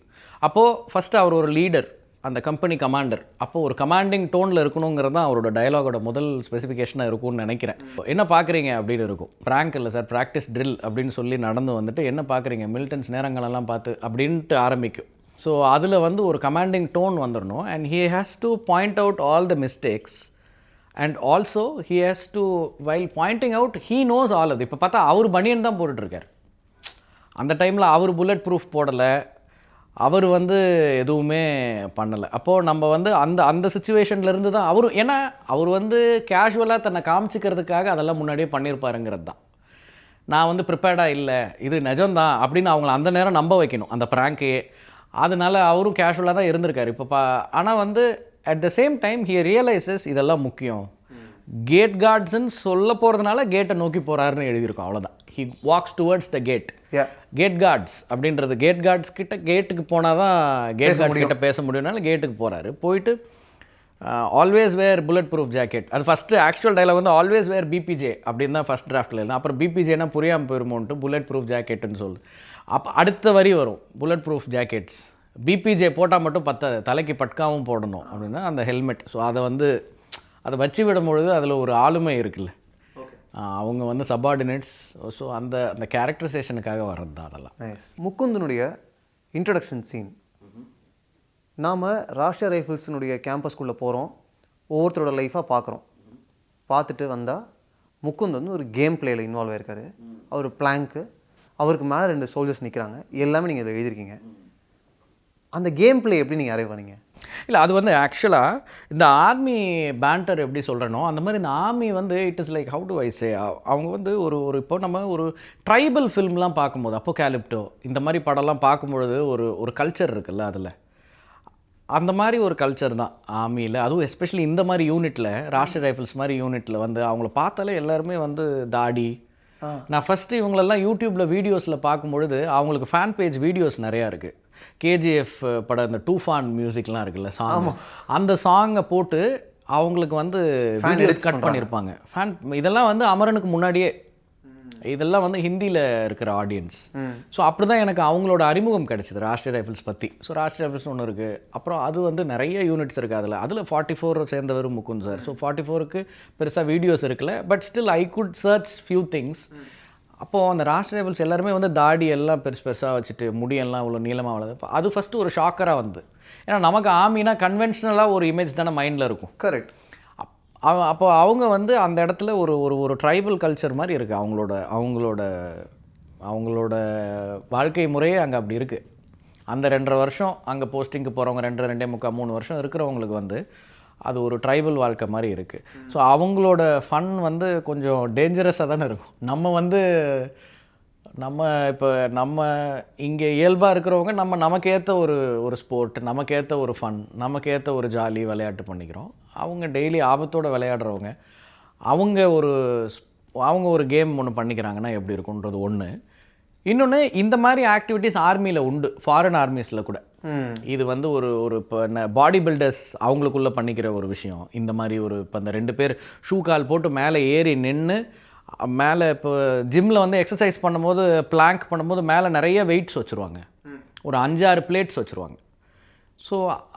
அப்போது ஃபஸ்ட்டு அவர் ஒரு லீடர், அந்த கம்பெனி கமாண்டர். அப்போது ஒரு கமாண்டிங் டோனில் இருக்கணுங்கிறது தான் அவரோட டயலாகோட முதல் ஸ்பெசிஃபிகேஷனாக இருக்கும்னு நினைக்கிறேன். என்ன பார்க்குறீங்க அப்படின்னு இருக்கும். ப்ராங்க் இல்லை சார், ப்ராக்டிஸ் ட்ரில் அப்படின்னு சொல்லி நடந்து வந்துட்டு என்ன பார்க்குறீங்க, மிலிட்டன்ஸ் நேரங்களெல்லாம் பார்த்து அப்படின்ட்டு ஆரம்பிக்கும். ஸோ அதில் வந்து ஒரு கமாண்டிங் டோன் வந்துடணும். And he has to point out all the mistakes and also he has to while Poynting out he knows all அது. இப்போ பார்த்தா அவர் பனியன் தான் போட்டுட்ருக்கார். அந்த டைமில் அவர் புல்லட் ப்ரூஃப் போடலை, அவர் வந்து எதுவுமே பண்ணலை. அப்போது நம்ம வந்து அந்த சுச்சுவேஷன்லேருந்து தான் அவரும், ஏன்னா அவர் வந்து கேஷுவலாக தன்னை காமிச்சிக்கிறதுக்காக அதெல்லாம் முன்னாடியே பண்ணியிருப்பாருங்கிறது தான். நான் வந்து ப்ரிப்பேர்டாக இல்லை, இது நிஜம்தான் அப்படின்னு அவங்கள அந்த நேரம் நம்ப வைக்கணும் அந்த ப்ராங்கையே. அதனால அவரும் கேஷுவலாக தான் இருந்திருக்காரு. இப்போ ஆனால் வந்து at the same time he realises இதெல்லாம் முக்கியம். கேட் கார்ட்ஸ்ன்னு சொல்ல போகிறதுனால கேட்டை நோக்கி போகிறாருன்னு எழுதியிருக்கோம், அவ்வளோதான். He walks towards the gate. Gate guards அப்படின்றது, கேட் கார்ட்ஸ் கிட்ட கேட்டுக்கு போனால் தான் கேட் கார்ட்ஸ் கிட்ட பேச முடியும்னால கேட்டுக்கு போகிறாரு. போயிட்டு ஆல்வேஸ் வேர் புல்லட் ப்ரூஃப் ஜாக்கெட். அது ஃபஸ்ட்டு ஆக்சுவல் டைலாக் வந்து ஆல்வேஸ் வேர் பிபிஜே அப்படின்னு தான் ஃபஸ்ட் டிராஃப்டில் இல்லை. அப்புறம் பிபிஜேனா புரியாமல் போயிருமோன்ட்டு புல்லட் ப்ரூஃப் ஜாக்கெட்டுன்னு சொல்லுது. அப்போ அடுத்த வரி வரும், புல்லட் ப்ரூஃப் ஜாக்கெட்ஸ். பிபிஜே போட்டால் மட்டும் பத்தாது, தலைக்கு பட்காவும் போடணும் அப்படின்னா அந்த ஹெல்மெட். ஸோ அதை வச்சு விடும்பொழுது அதில் ஒரு ஆளுமை இருக்குல்ல, அவங்க வந்து சப்பார்டினேட்ஸ். ஸோ அந்த கேரக்டரைசேஷனுக்காக வர்றது தான் அதெல்லாம். முகுந்தனுடைய இன்ட்ரடக்ஷன் சீன், நாம் ராஷ்டிரிய ரைஃபிள்ஸினுடைய கேம்பஸ்குள்ளே போகிறோம், ஒவ்வொருத்தரோட லைஃபாக பார்க்குறோம். பார்த்துட்டு வந்தால் முகுந்த் வந்து ஒரு கேம் பிளேயில் இன்வால்வ் ஆயிருக்காரு. அவர் பிளாங்க்கு, அவருக்கு மேலே 2 சோல்ஜர்ஸ் நிற்கிறாங்க, எல்லாமே நீங்கள் இதில் எழுதியிருக்கீங்க. அந்த கேம் பிளே எப்படி நீங்கள் அரைவ் பண்ணீங்க? இல்லை, அது வந்து ஆக்சுவலாக இந்த ஆர்மி பேண்டர் எப்படி சொல்கிறனோ அந்த மாதிரி இந்த ஆர்மி வந்து it is like how to I say, அவங்க வந்து ஒரு இப்போ நம்ம ஒரு ட்ரைபல் ஃபில்ம்லாம் பார்க்கும்போது, அப்போகாலிப்டோ இந்த மாதிரி படம்லாம் பார்க்கும்பொழுது ஒரு கல்ச்சர் இருக்குல்ல, அதில் அந்த மாதிரி ஒரு கல்ச்சர் தான் ஆர்மியில். அதுவும் எஸ்பெஷலி இந்த மாதிரி யூனிட்டில், ராஷ்டிரிய ரைஃபிள்ஸ் மாதிரி யூனிட்டில் வந்து அவங்கள பார்த்தாலே எல்லாருமே வந்து தாடி. நான் ஃபஸ்ட்டு இவங்களெல்லாம் யூடியூப்பில் வீடியோஸில் பார்க்கும்பொழுது அவங்களுக்கு ஃபேன் பேஜ் வீடியோஸ் நிறையா இருக்குது. கேஜிஎஃப் படம் இந்த டூஃபான் மியூசிக்லாம் இருக்குல்ல சாங், அந்த சாங்கை போட்டு அவங்களுக்கு வந்து வீடியோஸ் கட் பண்ணியிருப்பாங்க. இதெல்லாம் வந்து அமரனுக்கு முன்னாடியே, இதெல்லாம் வந்து ஹிந்தியில் இருக்கிற ஆடியன்ஸ். ஸோ அப்படி தான் எனக்கு அவங்களோட அறிமுகம் கிடச்சிது ராஷ்டிரிய ரைஃபிள்ஸ் பற்றி. ஸோ ராஷ்டிரிய ரைஃபிள்ஸ் ஒன்று இருக்குது, அப்புறம் அது வந்து நிறைய யூனிட்ஸ் இருக்குது. அதில் 44 சேர்ந்தவர் முகுந்த் சார். ஸோ 44க்கு பெருசாக வீடியோஸ் இருக்குல்ல, but still I could search few things. அப்போது அந்த ராஷ்டிரிய ரைஃபிள்ஸ் எல்லாருமே வந்து தாடி எல்லாம் பெருசாக வச்சுட்டு, முடியெல்லாம் இவ்வளோ நீளமாக வளர்ந்து, அது ஃபஸ்ட்டு ஒரு ஷாக்கராக வந்து. ஏன்னா நமக்கு ஆர்மினா கன்வென்ஷனலாக ஒரு இமேஜ் தானே மைண்டில் இருக்கும். கரெக்ட். அப்போ அவங்க வந்து அந்த இடத்துல ஒரு ட்ரைபல் கல்ச்சர் மாதிரி இருக்குது. அவங்களோட வாழ்க்கை முறையே அங்கே அப்படி இருக்குது. அந்த 2.5 வருஷம் அங்கே போஸ்டிங்க்கு போகிறவங்க, 2.5-3 வருஷம் இருக்கிறவங்களுக்கு வந்து அது ஒரு ட்ரைபல் வாழ்க்கை மாதிரி இருக்குது. ஸோ அவங்களோட ஃபன் வந்து கொஞ்சம் டேஞ்சரஸாக தானே இருக்கும். நம்ம இங்கே இயல்பாக இருக்கிறவங்க நமக்கேற்ற ஒரு ஸ்போர்ட், நமக்கேற்ற ஒரு ஃபன், நமக்கேற்ற ஒரு ஜாலி விளையாட்டு பண்ணிக்கிறோம். அவங்க டெய்லி ஆபத்தோடு விளையாடுறவங்க, அவங்க ஒரு கேம் ஒன்று பண்ணிக்கிறாங்கன்னா எப்படி இருக்குன்றது ஒன்று. இன்னொன்று, இந்த மாதிரி ஆக்டிவிட்டீஸ் ஆர்மியில் உண்டு, ஃபாரின் ஆர்மிஸில் கூட. இது வந்து ஒரு இப்போ பாடி பில்டர்ஸ் அவங்களுக்குள்ளே பண்ணிக்கிற ஒரு விஷயம். இந்த மாதிரி இப்போ அந்த 2 பேர் ஷூ கால் போட்டு மேலே ஏறி நின்று, மேலே இப்போ ஜிம்மில் வந்து எக்ஸசைஸ் பண்ணும்போது, பிளாங்க் பண்ணும்போது மேலே நிறைய வெயிட்ஸ் வச்சுருவாங்க, ஒரு 5-6 பிளேட்ஸ் வச்சுருவாங்க. ஸோ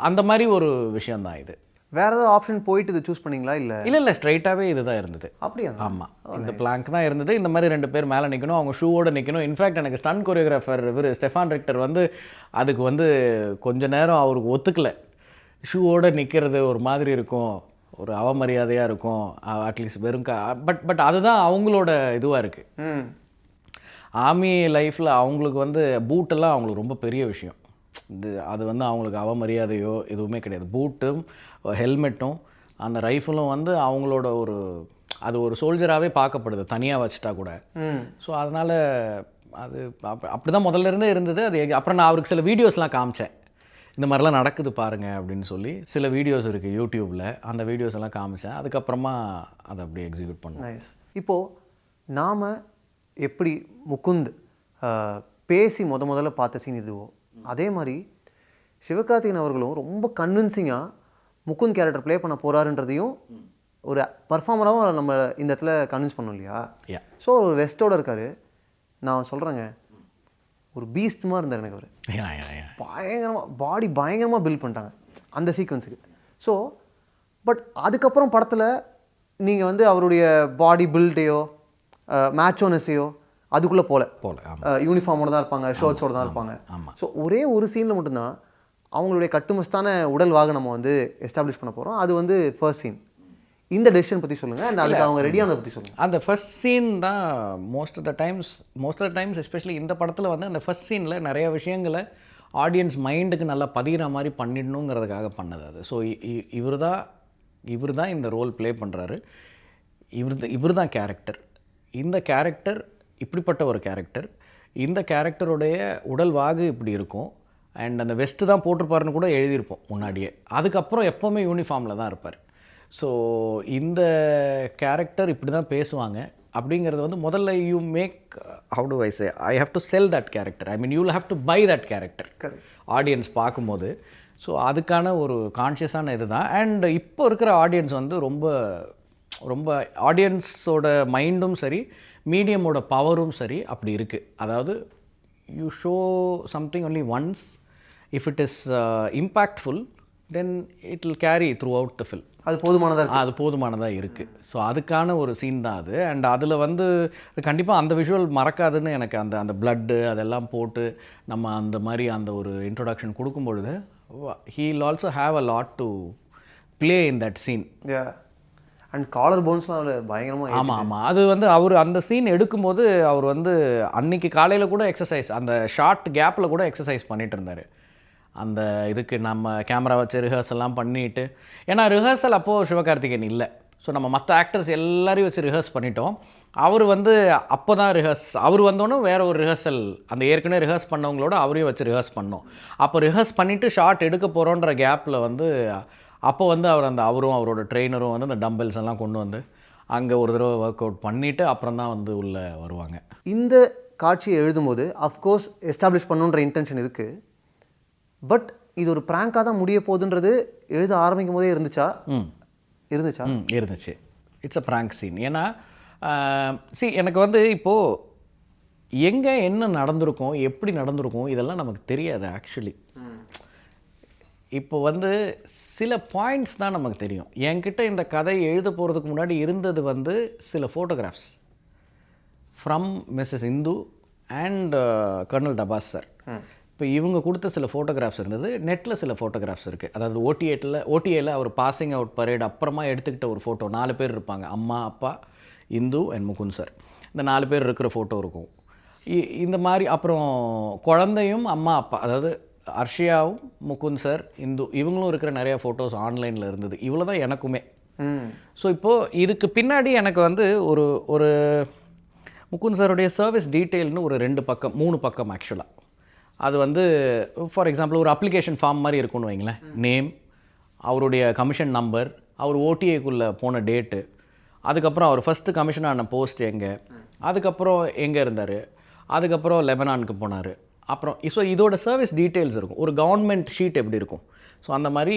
அந்த மாதிரி ஒரு விஷயந்தான் இது. வேறு ஏதாவது ஆப்ஷன் போயிட்டு இது சூஸ் பண்ணிங்களா? இல்லை ஸ்ட்ரைட்டாகவே இது தான் இருந்தது. அப்படியா? ஆமாம், இந்த பிளாங்க் தான் இருந்தது. இந்த மாதிரி 2 பேர் மேலே நிற்கணும், அவங்க ஷூவோடு நிற்கணும். இன்ஃபேக்ட் எனக்கு ஸ்டன் கொரியோகிராஃபர் ஸ்டெஃபான் ரெக்டர் வந்து அதுக்கு வந்து கொஞ்ச நேரம் அவருக்கு ஒத்துக்கலை. ஷூவோடு நிற்கிறது ஒரு மாதிரி இருக்கும், ஒரு அவமரியாதையாக இருக்கும், அட்லீஸ்ட் வெறும் பட் அதுதான் அவங்களோட இதுவாக இருக்குது. ஆர்மி லைஃப்பில் அவங்களுக்கு வந்து பூட்டெல்லாம் அவங்களுக்கு ரொம்ப பெரிய விஷயம். அது வந்து அவங்களுக்கு அவமரியாதையோ எதுவுமே கிடையாது. பூட்டும் ஹெல்மெட்டும் அந்த ரைஃபிளும் வந்து அவங்களோட அது ஒரு சோல்ஜராகவே பார்க்கப்படுது, தனியாக வச்சுட்டா கூட. ஸோ அதனால் அது அப்படி தான் முதல்ல இருந்தே இருந்தது. அது அப்புறம் நான் அவருக்கு சில வீடியோஸ்லாம் காமிச்சேன், இந்த மாதிரிலாம் நடக்குது பாருங்கள் அப்படின்னு சொல்லி. சில வீடியோஸ் இருக்குது யூடியூப்பில், அந்த வீடியோஸ் எல்லாம் காமிச்சேன். அதுக்கப்புறமா அதை அப்படியே எக்ஸிக்யூட் பண்ணுவேன். இப்போது நாம் எப்படி முகுந்த் பேசி முதல்ல பார்த்த சீன் இதுவோ, அதே மாதிரி சிவகார்த்திகேயன் அவர்களும் ரொம்ப கன்வின்சிங்காக முகுந்த் கேரக்டர் ப்ளே பண்ண போகிறாருன்றதையும் ஒரு பர்ஃபார்மராகவும் நம்ம இந்த இடத்துல கன்வின்ஸ் பண்ணோம் இல்லையா? ஸோ ஒரு வெஸ்ட்டோடு இருக்கார். நான் சொல்கிறேங்க, ஒரு பீஸ்ட் மாதிரி இருந்தார் எனக்கு. அவர் பயங்கரமாக பயங்கரமாக பில்ட் பண்ணிட்டாங்க அந்த சீக்வன்ஸுக்கு. ஸோ பட் அதுக்கப்புறம் படத்தில் நீங்கள் வந்து அவருடைய பாடி பில்டையோ மேட்சோனஸையோ அதுக்குள்ளே போல யூனிஃபார்மோட தான் இருப்பாங்க, ஷர்ட்ஸோடு தான் இருப்பாங்க. ஸோ ஒரே ஒரு சீனில் மட்டும்தான் அவங்களுடைய கட்டுமஸ்தான உடல் வாக நம்ம வந்து எஸ்டாப்ளிஷ் பண்ண போகிறோம். அது வந்து ஃபர்ஸ்ட் சீன். இந்த டெசிஷன் பற்றி சொல்லுங்கள் அண்ட் அதுக்கு அவங்க ரெடியானதை பற்றி சொல்லுங்கள். அந்த ஃபர்ஸ்ட் சீன் தான் most of the times especially இந்த படத்தில் வந்து அந்த ஃபர்ஸ்ட் சீனில் நிறைய விஷயங்களை ஆடியன்ஸ் மைண்டுக்கு நல்லா பதிகிற மாதிரி பண்ணிடணுங்கிறதுக்காக பண்ணது அது. ஸோ இவர் தான் இந்த ரோல் ப்ளே பண்ணுறாரு. இவர் தான் கேரக்டர். இந்த கேரக்டர் இப்படிப்பட்ட ஒரு கேரக்டர். இந்த கேரக்டருடைய உடல் வாகு இப்படி இருக்கும். அண்ட் அந்த வெஸ்ட்டு தான் போட்டிருப்பாருன்னு கூட எழுதியிருப்போம் முன்னாடியே. அதுக்கப்புறம் எப்போவுமே யூனிஃபார்மில் தான் இருப்பார். ஸோ இந்த கேரக்டர் இப்படி தான் பேசுவாங்க அப்படிங்கிறது வந்து முதல்ல you make how to I say I have to sell that character. I mean you will have to buy that character audience பார்க்கும்போது. ஸோ அதுக்கான ஒரு கான்ஷியஸான இது தான். அண்ட் இப்போ இருக்கிற ஆடியன்ஸ் வந்து ரொம்ப ரொம்ப ஆடியன்ஸோட மைண்டும் சரி மீடியமோட பவரும் சரி அப்படி இருக்குது. அதாவது you show something only once, if it is impactful then it will carry through out the film. அது போதுமானதாக இருக்குது. ஸோ அதுக்கான ஒரு சீன் தான் அது. அண்ட் அதில் வந்து கண்டிப்பாக அந்த விஷுவல் மறக்காதுன்னு எனக்கு அந்த பிளட்டு அதெல்லாம் போட்டு நம்ம அந்த மாதிரி அந்த ஒரு introduction கொடுக்கும்பொழுது he will also have a lot to play in that scene. And collar போன்ஸ்லாம் அதில் பயங்கரமாக. ஆமாம். அது வந்து அவர் அந்த சீன் எடுக்கும்போது அவர் வந்து அன்னைக்கு காலையில் கூட எக்ஸசைஸ், அந்த ஷார்ட் கேப்பில் கூட எக்ஸசைஸ் பண்ணிகிட்டு இருந்தார். அந்த இதுக்கு நம்ம கேமரா வச்சு ரிஹர்சல்லாம் பண்ணிவிட்டு, ஏன்னா ரிஹர்சல் அப்போது சிவகார்த்திகேயன் இல்லை. ஸோ நம்ம மற்ற ஆக்டர்ஸ் எல்லாரையும் வச்சு ரிஹர்ஸ் பண்ணிட்டோம். அவர் வந்து அப்போ தான் அவர் வந்தோன்னே வேறு ஒரு ரிஹர்சல், அந்த ஏற்கனவே ரிஹர்ஸ் பண்ணவங்களோட அவரையும் வச்சு ரிஹர்ஸ் பண்ணோம். அப்போ ரிஹர்ஸ் பண்ணிவிட்டு ஷார்ட் எடுக்க போகிறோன்ற கேப்பில் வந்து அப்போ வந்து அவரும் அவரோட ட்ரெயினரும் வந்து அந்த டம்பல்ஸ் எல்லாம் கொண்டு வந்து அங்கே ஒரு தடவை ஒர்க் அவுட் பண்ணிவிட்டு அப்புறம் தான் வந்து உள்ளே வருவாங்க. இந்த காட்சியை எழுதும்போது அஃப்கோர்ஸ் எஸ்டாப்ளிஷ் பண்ணுன்ற இன்டென்ஷன் இருக்குது. பட் இது ஒரு ப்ராங்காக தான் முடிய போகுதுன்றது எழுத ஆரம்பிக்கும் போதே இருந்துச்சு. It's a prank scene. ஏன்னா எனக்கு வந்து இப்போது எங்கே என்ன நடந்திருக்கும், எப்படி நடந்திருக்கும் இதெல்லாம் நமக்கு தெரியாது ஆக்சுவலி. இப்போ வந்து சில பாயிண்ட்ஸ் தான் நமக்கு தெரியும். என்கிட்ட இந்த கதை எழுத போகிறதுக்கு முன்னாடி இருந்தது வந்து சில photographs from Mrs Indhu and colonel Tapas sir. இப்போ இவங்க கொடுத்த சில ஃபோட்டோகிராஃப்ஸ் இருந்தது. நெட்டில் சில ஃபோட்டோகிராஃப்ஸ் இருக்குது. அதாவது ஓடிஏல அவர் பாசிங் அவுட் பரேட் அப்புறமா எடுத்துக்கிட்ட ஒரு ஃபோட்டோ. 4 பேர் இருப்பாங்க, அம்மா, அப்பா, இந்து அண்ட் முகுந்த் சார். இந்த 4 பேர் இருக்கிற ஃபோட்டோ இருக்கும். இந்த மாதிரி அப்புறம் குழந்தையும் அம்மா அப்பா, அதாவது அர்ஷியாவும் முகுந்த் சார், இந்து இவங்களும் இருக்கிற நிறையா ஃபோட்டோஸ் ஆன்லைனில் இருந்தது. இவ்வளோ தான் எனக்குமே. ஸோ இப்போது இதுக்கு பின்னாடி எனக்கு வந்து ஒரு முகுந்த் சாருடைய சர்வீஸ் டீட்டெயில்னு ஒரு 3 பக்கம் ஆக்சுவலாக. அது வந்து ஃபார் எக்ஸாம்பிள் ஒரு அப்ளிகேஷன் ஃபார்ம் மாதிரி இருக்கும்னு வைங்களேன். நேம், அவருடைய கமிஷன் நம்பர், அவர் ஓடிஏக்குள்ளே போன டேட்டு, அதுக்கப்புறம் அவர் ஃபஸ்ட்டு கமிஷன் ஆன போஸ்ட் எங்கே, அதுக்கப்புறம் எங்கே இருந்தார், அதுக்கப்புறம் லெபனானுக்கு போனார், அப்புறம் ஸோ இதோட சர்வீஸ் டீட்டெயில்ஸ் இருக்கும். ஒரு கவர்மெண்ட் ஷீட் எப்படி இருக்கும், ஸோ அந்த மாதிரி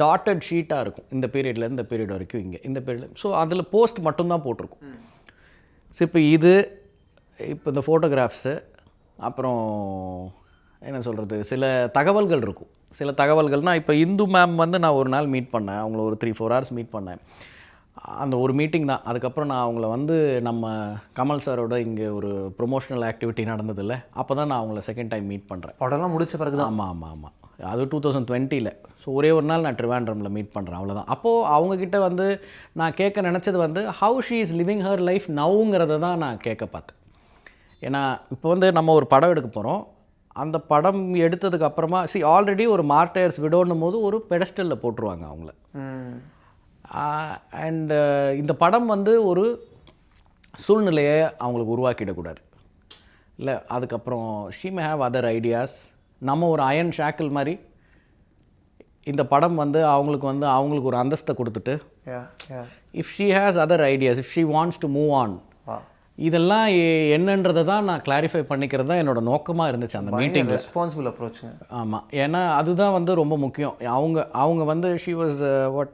டாட்டட் ஷீட்டாக இருக்கும். இந்த பீரியட்லேருந்து இந்த பீரியட் வரைக்கும் இங்கே இந்த பீரியட். ஸோ அதில் போஸ்ட் மட்டும்தான் போட்டிருக்கும். ஸோ இப்போ இந்த ஃபோட்டோகிராஃப்ஸு, அப்புறம் என்ன சொல்கிறது, சில தகவல்கள் இருக்கும். சில தகவல்கள்னால் இப்போ இந்து மேம் வந்து நான் ஒரு நாள் மீட் பண்ணேன். அவங்கள ஒரு 3-4 hours மீட் பண்ணேன். அந்த ஒரு மீட்டிங் தான். அதுக்கப்புறம் நான் அவங்கள வந்து நம்ம கமல் சாரோட இங்கே ஒரு ப்ரொமோஷனல் ஆக்டிவிட்டி நடந்ததில்ல, அப்போ தான் நான் அவங்கள செகண்ட் டைம் மீட் பண்ணுறேன். படம்லாம் முடிச்ச பிறகு தான். ஆமாம். அது 2020. ஸோ ஒரே ஒரு நாள் நான் ட்ரிவாண்ட்ரமில் மீட் பண்ணுறேன், அவ்வளோதான். அப்போது அவங்கக்கிட்ட வந்து நான் கேட்க நினச்சது வந்து how she is living her life நவுங்கிறத தான் நான் கேட்க பார்த்தேன். ஏன்னா இப்போ வந்து நம்ம ஒரு படம் எடுக்க போகிறோம். அந்த படம் எடுத்ததுக்கு அப்புறமா ஆல்ரெடி ஒரு மார்டையர்ஸ் விடோன்னும் போது ஒரு பெடஸ்டலில் போட்டுருவாங்க அவங்கள. அண்ட் இந்த படம் வந்து ஒரு சூழ்நிலையை அவங்களுக்கு உருவாக்கிடக்கூடாது இல்லை. அதுக்கப்புறம் she may have other ideas. நம்ம ஒரு அயன் ஷாக்கிள் மாதிரி இந்த படம் வந்து அவங்களுக்கு ஒரு அந்தஸ்தை கொடுத்துட்டு, if she has other ideas, if she wants to move on, இதெல்லாம் என்னன்றதை தான் நான் கிளாரிஃபை பண்ணிக்கிறது தான் என்னோட நோக்கமாக இருந்துச்சு அந்த மீட்டிங். ரெஸ்பான்சிபிள் அப்ரோச்சுங்க. ஆமாம். ஏன்னா அதுதான் வந்து ரொம்ப முக்கியம். அவங்க வந்து ஷி வாஸ்